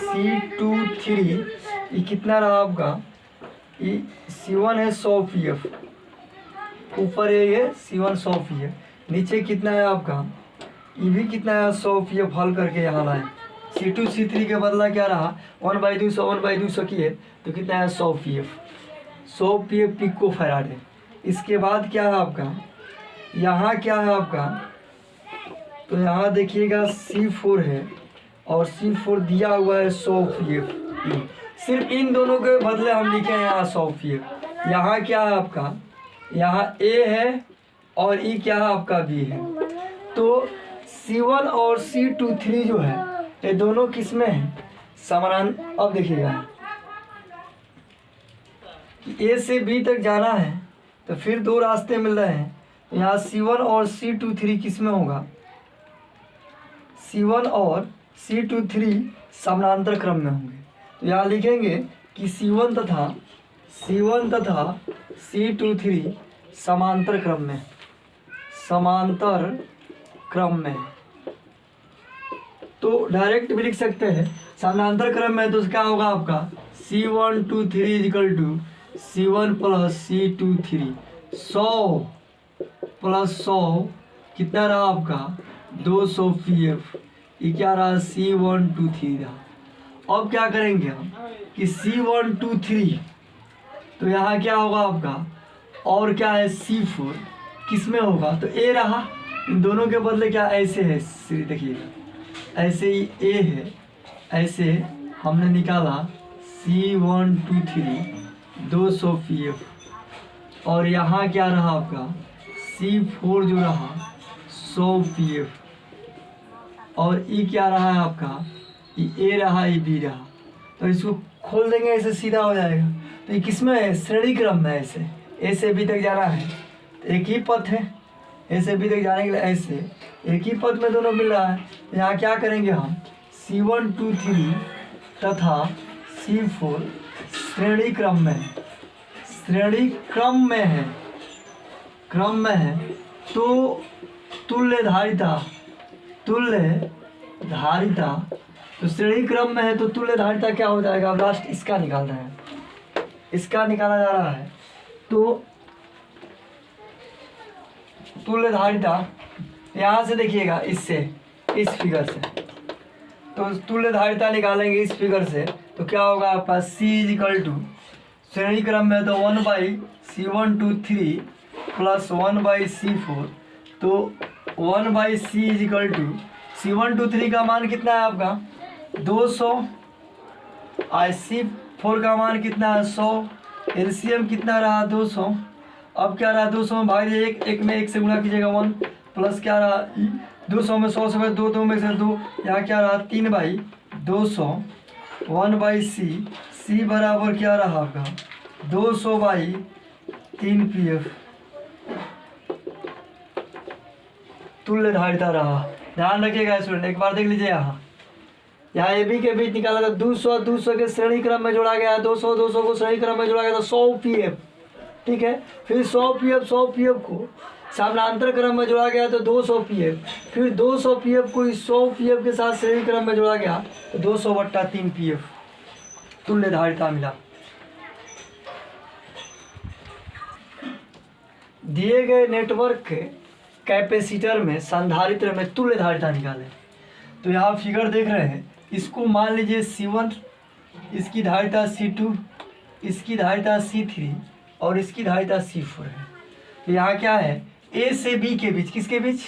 C23, ये कितना रहा आपका, ये C1 है 100 PF, ऊपर है ये C1 100 PF, नीचे कितना है आपका, ये भी कितना है 100 PF, हल करके यहाँ लाए। C2 C3 के बदला क्या रहा 1/200 किए तो कितना है 100 PF, 100 PF पिको फैराड है। इसके बाद क्या है आपका, यहाँ क्या है आपका, तो यहाँ देखिएगा C4 है और C4 दिया हुआ है 100 PF, सिर्फ इन दोनों के बदले हम लिखे हैं यहाँ 100 PF। यहाँ क्या है आपका, यहाँ A है और E क्या है आपका B है। तो C1 और C23 जो है ये दोनों किस में है, समानांतर। अब देखिएगा कि A से B तक जाना है तो फिर दो रास्ते मिल रहे हैं, यहाँ C1 और C23 किस में होगा, C1 और C23 समानांतर क्रम में होंगे। तो यहाँ लिखेंगे कि C1 तथा C23 समांतर क्रम में। तो डायरेक्ट भी लिख सकते हैं समानांतर क्रम में, तो क्या होगा आपका C123 equal to C1 plus C23, 100 plus 100 कितना रहा आपका 200 PF, ये क्या रहा C123 रहा। अब क्या करेंगे हम कि C123, तो यहाँ क्या होगा आपका, और क्या है C4 किस में होगा, तो A रहा, इन दोनों के बदले क्या ऐसे है, देखिएगा ऐसे ही A है, ऐसे हमने निकाला C123 200 PF, और यहाँ क्या रहा आपका C4 जो रहा 100 PF, और E क्या रहा है आपका, ये A रहा, ये B रहा। तो इसको खोल देंगे, ऐसे सीधा हो जाएगा। तो ये किस में है, श्रेणी क्रम में, ऐसे A से B तक जाना है तो एक ही पथ है, A से B तक जाने के लिए ऐसे एक ही पथ में दोनों मिल रहा है। यहाँ क्या करेंगे हम, C123 तथा C4 श्रेणी क्रम में है, तो तुल्य धारिता तो श्रेणी क्रम में है तो तुल्य धारिता क्या हो जाएगा। अब लास्ट इसका निकाल रहे हैं, इसका निकाला जा रहा है। तो तुल्य धारिता यहाँ से देखिएगा, इससे इस फिगर से, तो तुल्य धारिता निकालेंगे इस फिगर से, तो क्या होगा आपका C इक्वल टू श्रेणी क्रम में तो 1/C123 प्लस 1/C4, तो 1/C इक्वल टू C123 का मान कितना है आपका 200, C4 का मान कितना है 100, एलसीएम कितना रहा 200। अब क्या रहा 200 में भाग दिए, एक में 1 से गुणा कीजिएगा 1 प्लस क्या रहा 200 में 100 से 2 में से 2, यहाँ क्या रहा 3/200 1/C बराबर क्या रहा आपका 200/3 PF तुल्य धारिता रहा। ध्यान रखिएगा स्टूडेंट, एक बार देख लीजिए यहाँ ए बी के बीच निकाला था 200 के श्रेणी क्रम में जोड़ा गया, 200 को श्रेणी क्रम में जोड़ा गया तो 100 PF ठीक है। फिर 100 पीएफ को समानांतर क्रम में जोड़ा गया तो 200 पीएफ, फिर 200 पीएफ को इस 100 पीएफ के साथ श्रेणी क्रम में जोड़ा गया तो 200/3 पीएफ तुल्य धारिता मिला। दिए गए नेटवर्क के कैपेसिटर में संधारित्र में तुल्य धारिता निकालें। तो यहाँ फिगर देख रहे हैं, इसको मान लीजिए C1, इसकी धारिता C2, इसकी धारिता C3 और इसकी धारिता C4 है। तो यहाँ क्या है, A से B के बीच, किसके बीच,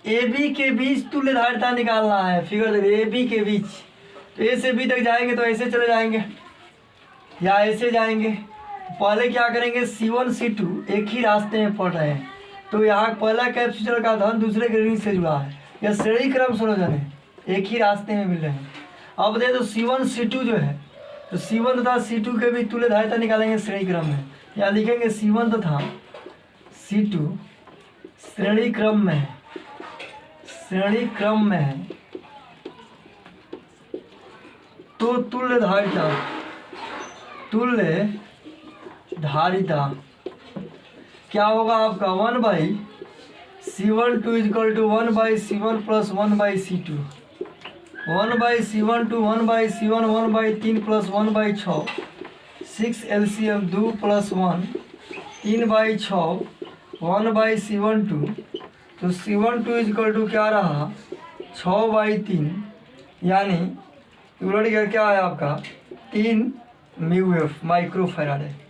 AB के बीच तुल्य धारिता निकालना है। फिगर देखिए AB के बीच, तो A से B तक जाएंगे तो ऐसे चले जाएंगे या ऐसे जाएंगे। पहले क्या करेंगे, C1 C2 एक ही रास्ते में पड़ रहे हैं, तो यहाँ पहला कैपेसिटर का धन दूसरे के ऋण से जुड़ा है, यह श्रेणी क्रम संयोजन है, एक ही रास्ते में मिल रहे हैं। अब देखो तो C1 C2 जो है, तो C1 तथा C2 के भी तुल्य धारिता निकालेंगे श्रेणी क्रम में। यहाँ लिखेंगे C1 तथा C2 श्रेणी क्रम में है, श्रेणी क्रम में है, तो तुल्य धारिता क्या होगा आपका 1/C12 = 1/C1 + 1/C2, 1/C12 1/C1 1/3 + 1/6, 6 LCM 2 + 1 3/6 1/C12, तो C12 = क्या रहा 6/3, यानी उलट गया क्या है आपका 3 μF माइक्रोफैराड है।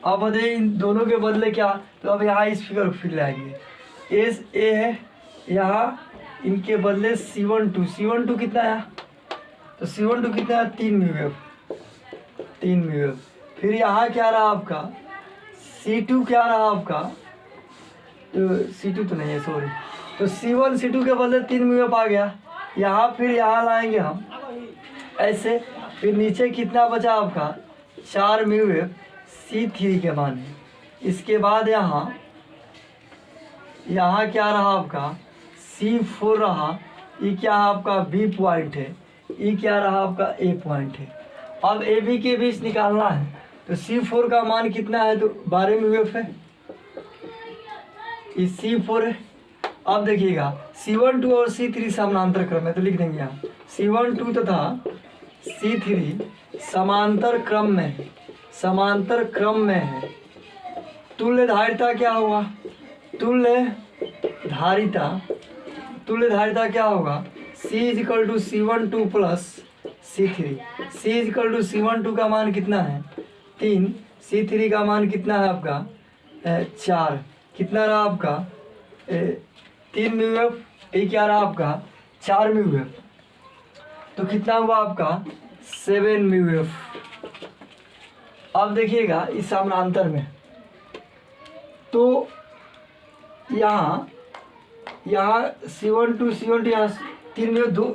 अब बताइए इन दोनों के बदले क्या, तो अब यहाँ इस फिगर को फिर लाएंगे, एस ए है, यहाँ इनके बदले C12 कितना है, तो C12 कितना है 3 μF। फिर यहाँ क्या रहा आपका C2 क्या रहा आपका, तो C2 तो नहीं है सॉरी, तो C1 C2 के बदले 3 μF आ गया। यहाँ फिर यहाँ लाएंगे हम ऐसे, फिर नीचे कितना बचा आपका 4 μF C3 के मान है। इसके बाद यहाँ क्या रहा आपका C4 रहा, ये क्या आपका B पॉइंट है, ये क्या रहा आपका A पॉइंट है। अब AB के बीच निकालना है, तो C4 का मान कितना है, तो 12 μF है, ये C4 है। अब देखिएगा C12 और C3 समानांतर क्रम में, तो लिख देंगे यहाँ C12 तथा C3 समांतर क्रम में है। तुल्य धारिता क्या होगा, तुल्य धारिता क्या होगा C = C12 + C3, C = C12 का मान कितना है 3, C3 का मान कितना है आपका 4, कितना रहा आपका 3 μF, ये क्या रहा आपका 4 μF, तो कितना हुआ आपका 7 μF। अब देखिएगा इस समानांतर में, तो यहाँ C12 यहाँ 3 μF, 2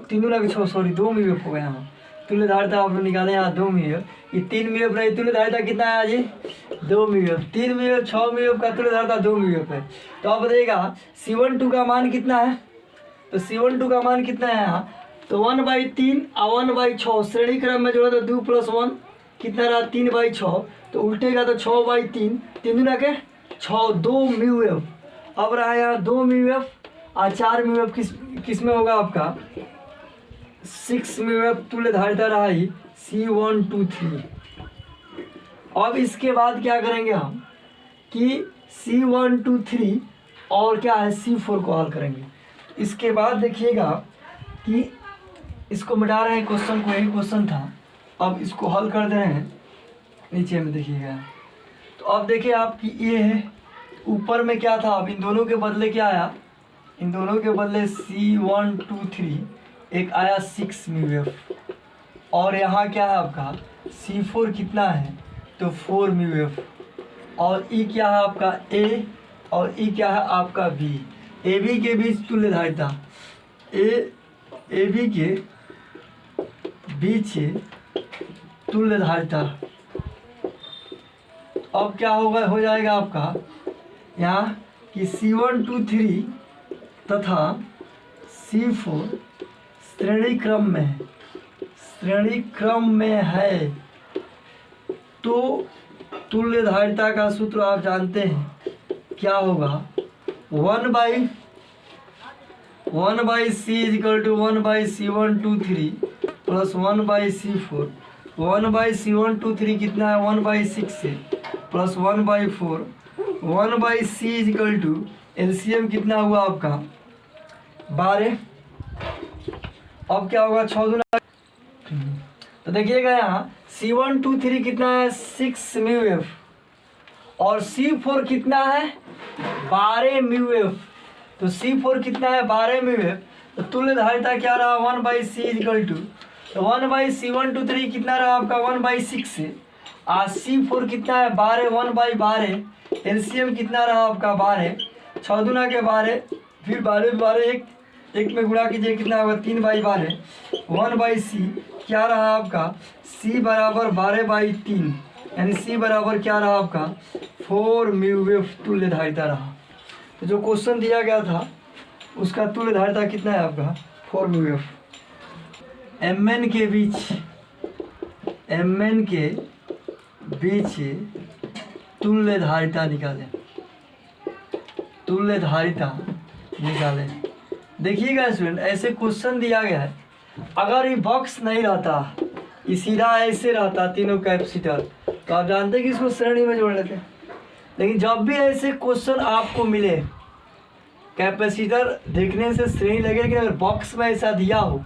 μF हो गया। यहाँ तुल्य धारिता आप लोग निकाले, यहाँ 2 μF, ये 3 μF नहीं, तुल्य धारिता कितना है जी 2 μF, 3 μF 6 μF का तुल्य धारिता 2 μF है। तो आप बताइएगा C12 का मान कितना है, तो C12 का मान कितना है यहाँ, तो 1/3 और 1/6 श्रेणी क्रम में जोड़ा तो 2 + 1 कितना रहा 3/6, तो उल्टेगा तो 6/3, 3 दूना के 6, 2 μF। अब रहा यहाँ 2 μF और 4 μF किस में होगा आपका 6 μF तुल्य धारिता रहा ही C123। अब इसके बाद क्या करेंगे हम कि C123 और क्या है C4 को हल करेंगे। इसके बाद देखिएगा कि इसको मिटा रहे हैं, क्वेश्चन को यही क्वेश्चन था, अब इसको हल कर दे रहे हैं। नीचे में देखिएगा, तो अब देखिए आपकी ये है, ऊपर में क्या था, अब इन दोनों के बदले क्या आया, इन दोनों के बदले C123 एक आया 6 μF, और यहाँ क्या है आपका C4 कितना है, तो 4 μF, और E क्या है आपका A और E क्या है आपका B। AB के बीच तुल्य धारिता, AB के बीच तुल्य धारिता। अब क्या होगा, हो जाएगा आपका यहाँ कि C123 तथा C4 श्रेणी क्रम में है, तो तुल्य धारिता का सूत्र आप जानते हैं क्या होगा, 1/c is equal to 1/c123 plus 1/c4। 1/c123 कितना है 1/6 से plus 1/4। 1/c is equal to LCM कितना हुआ आपका 12। अब क्या होगा 6 गुना, तो देखिएगा यहाँ C123 कितना है 6 म्यू एफ और C4 कितना है 12 म्यू एफ। तो C4 कितना है 12 म्यू एफ, तो तुल्य धारिता क्या रहा 1/c इजिकल टू, तो 1/C123 कितना रहा आपका 1/6 से, आज C4 कितना है 12, 1/12, एलसीएम कितना रहा आपका 12, 6 दूना के 12, फिर 12 एक में गुणा कीजिए कितना होगा 3/12, 1/c क्या रहा आपका c बराबर 12/3, यानी c बराबर क्या रहा आपका 4 म्यू एफ तुल्य धारिता रहा। तो जो क्वेश्चन दिया गया था उसका तुल्य धारिता कितना है आपका 4 म्यू एफ। mn के बीच तुल्य धारिता निकालें, तुल्य धारिता निकालें। देखिएगा स्टूडेंट, ऐसे क्वेश्चन दिया गया है, अगर ये बॉक्स नहीं रहता, ये सीधा ऐसे रहता तीनों कैपेसिटर, तो आप जानते कि इसको श्रेणी में जोड़ लेते। लेकिन जब भी ऐसे क्वेश्चन आपको मिले, कैपेसिटर देखने से श्रेणी लगे, लेकिन अगर बॉक्स में ऐसा दिया हो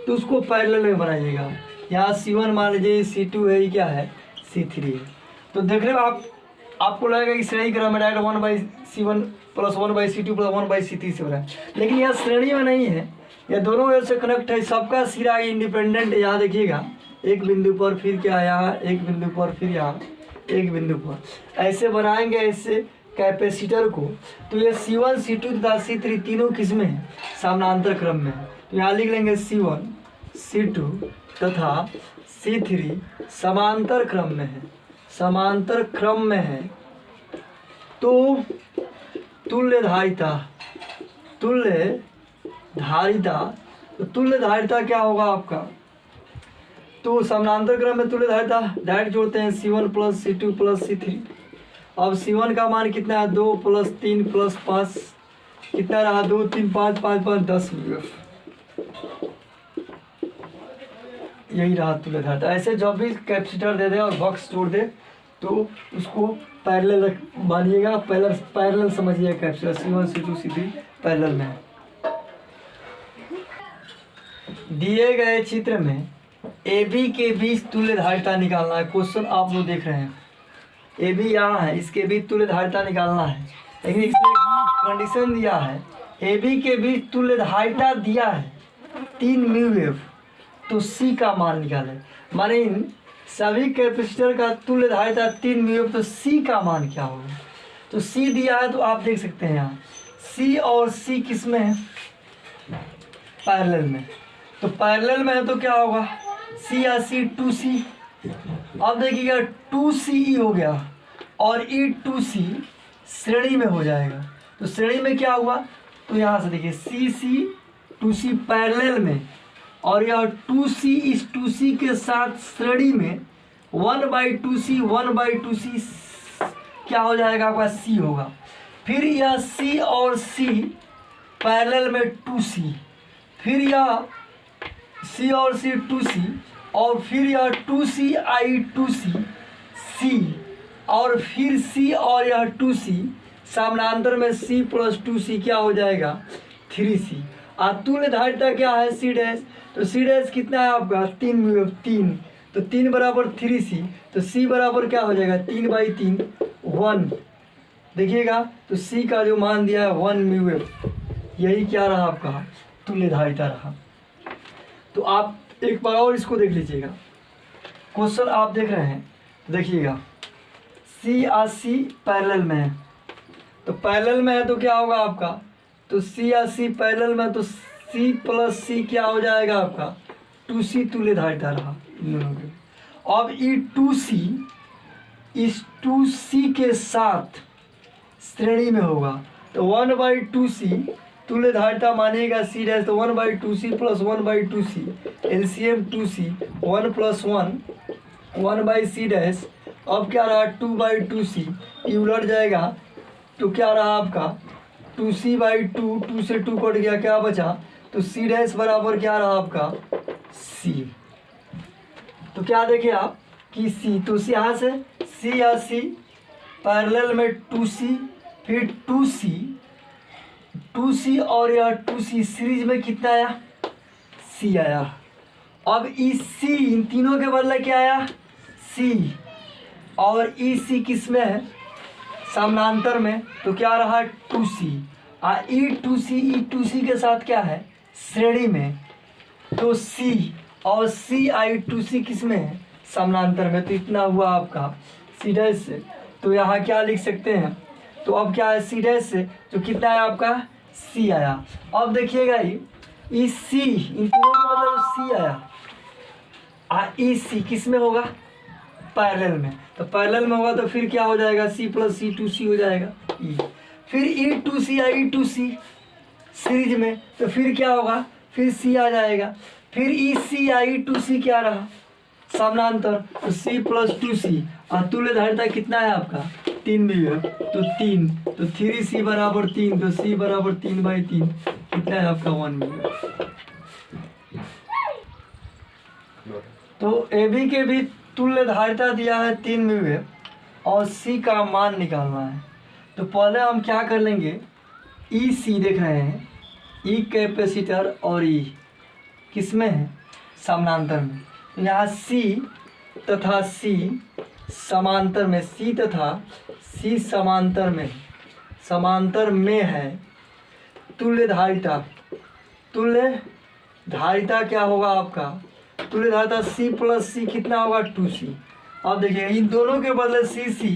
तो उसको पैरेलल में बनाइएगा। यहाँ C1 मान लीजिए, C2 है, ये क्या है C3 है, तो देखने में आपको लगेगा कि श्रेणी क्रम में direct 1/C1 plus 1/C2 plus 1/C3 से बना है, लेकिन यह श्रेणी में नहीं है, यह दोनों वजह से कनेक्ट है, सबका सिरा इंडिपेंडेंट। यहाँ देखिएगा एक बिंदु पर, फिर क्या यहाँ एक बिंदु पर, फिर यहाँ एक बिंदु पर, ऐसे बनाएंगे ऐसे कैपेसिटर को। तो ये C1 C2 तथा C3 तीनों किसमें है समानांतर क्रम में है। तो यहाँ लिख लेंगे C1 C2 तथा C3 समांतर क्रम में है, समांतर क्रम में है। तो तुल्य धारिता तो तुल्य धारिता क्या होगा आपका, तो समानांतर क्रम में तुल्य धारिता डायरेक्ट जोड़ते हैं C1 plus C2 plus C3। अब C1 का मान कितना है 2 प्लस 3 प्लस 5 कितना रहा 2 3 5 5 5 10 म्यू एफ, यही रहा तुल्य धारिता। ऐसे जब भी कैपेसिटर दे दे और बॉक्स जोड़ दे तो उसको पैरेलल मानिएगा, पैरेलल समझिए capacitor C1 C2 C3 parallel में है। दिए गए चित्र में AB के बीच तुल्य धारिता निकालना है। क्वेश्चन आप लोग देख रहे हैं, AB यहाँ है, इसके बीच तुल्य धारिता निकालना है, लेकिन इसमें कंडीशन दिया है AB के बीच तुल्य धारिता दिया है 3 म्यू एफ, तो C का मान निकालें। माने इन सभी कैपेसिटर का तुल्य धारिता 3 म्यू एफ, तो C का मान क्या होगा। तो C दिया है, तो आप देख सकते हैं यहाँ C और C किस में है पैरेलल में, तो पैरेलल में है तो क्या होगा C या C 2C। अब देखिएगा 2CE हो गया और E 2C श्रेणी में हो जाएगा। तो श्रेणी में क्या हुआ, तो यहाँ से देखिए CC 2C पैरेलल में, और यह 2C इस 2C के साथ श्रेणी में 1/2C 1/2C क्या हो जाएगा आपका C होगा। फिर यह C और C पैरेलल में 2C, फिर यह C और C 2C, और फिर यह 2CI 2C C, और फिर C और यह 2C समानांतर में C प्लस 2C क्या हो जाएगा 3C। तुल्य धारिता क्या है C डैश, तो C डैश कितना है आपका 3 म्यू एफ 3, तो 3 बराबर 3C, तो C बराबर क्या हो जाएगा 3/3 1। देखिएगा तो C का जो मान दिया है 1 म्यू एफ, यही क्या रहा आपका तुल्य धारिता रहा। तो आप एक बार और इसको देख लीजिएगा, क्वेश्चन आप देख रहे हैं, देखिएगा C और C पैरेलल में है, तो पैरेलल में है तो क्या होगा आपका, तो C या C पैरेलल में, तो C प्लस C क्या हो जाएगा आपका 2C तुल्य धारिता रहा इन दोनों के। अब ये 2C इस 2C के साथ श्रेणी में होगा, तो 1/2C तुल्य धारिता मानिएगा C डैश, तो 1/2C plus 1/2C LCM 2C 1 plus 1 1/C dash अब क्या रहा 2/2c, ये उलट जाएगा तो क्या रहा आपका 2c/2, 2 से 2 कट गया, क्या बचा, तो c डैश बराबर क्या रहा आपका c। तो क्या देखे आप कि c, तो यहाँ से c या c पैरेलल में 2c, फिर 2c और यह 2c सीरीज में कितना आया c आया। अब इस c इन तीनों के बदले क्या आया c, और ई सी किस में है समानांतर में, तो क्या रहा 2c, और ई टू सी के साथ क्या है श्रेणी में, तो c और CI2C किस में है समानांतर में। तो इतना हुआ आपका c डैश से, तो यहाँ क्या लिख सकते हैं, तो अब क्या है c डैश से तो कितना है आपका c आया। अब देखिएगा ई सी इन तीनों का मतलब c आया, ई सी किस में होगा पैरेलल में, तो पैरेलल में होगा तो फिर क्या हो जाएगा c + c2c हो जाएगा ई, फिर E2CI2C सीरीज में तो फिर क्या होगा फिर c आ जाएगा, फिर ECI2C क्या रहा समानांतर, तो c + 2c, और तुल्य धारिता कितना है आपका 3 मिली, तो 3, तो 3c बराबर 3, तो c बराबर 3/3, कितना है आपका 1 मिली। तो AB के भी तुल्य धारिता दिया है 3 मिली और c का मान निकालना है। तो पहले हम क्या कर लेंगे, EC देख रहे हैं, E कैपेसिटर और E किस में है समानांतर में, तो यहाँ C तथा C समांतर में, C तथा C समांतर में है। तुल्य धारिता क्या होगा आपका, तुल्य धारिता C + C कितना होगा 2c। अब देखिए इन दोनों के बदले C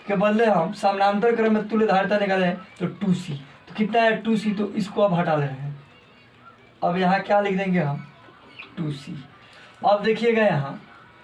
के बदले हम समानांतर क्रम में तुल्य धारिता निकालें तो 2c, तो कितना है 2c, तो इसको अब हटा ले रहे हैं। अब यहाँ क्या लिख देंगे हम 2c। अब देखिएगा यहाँ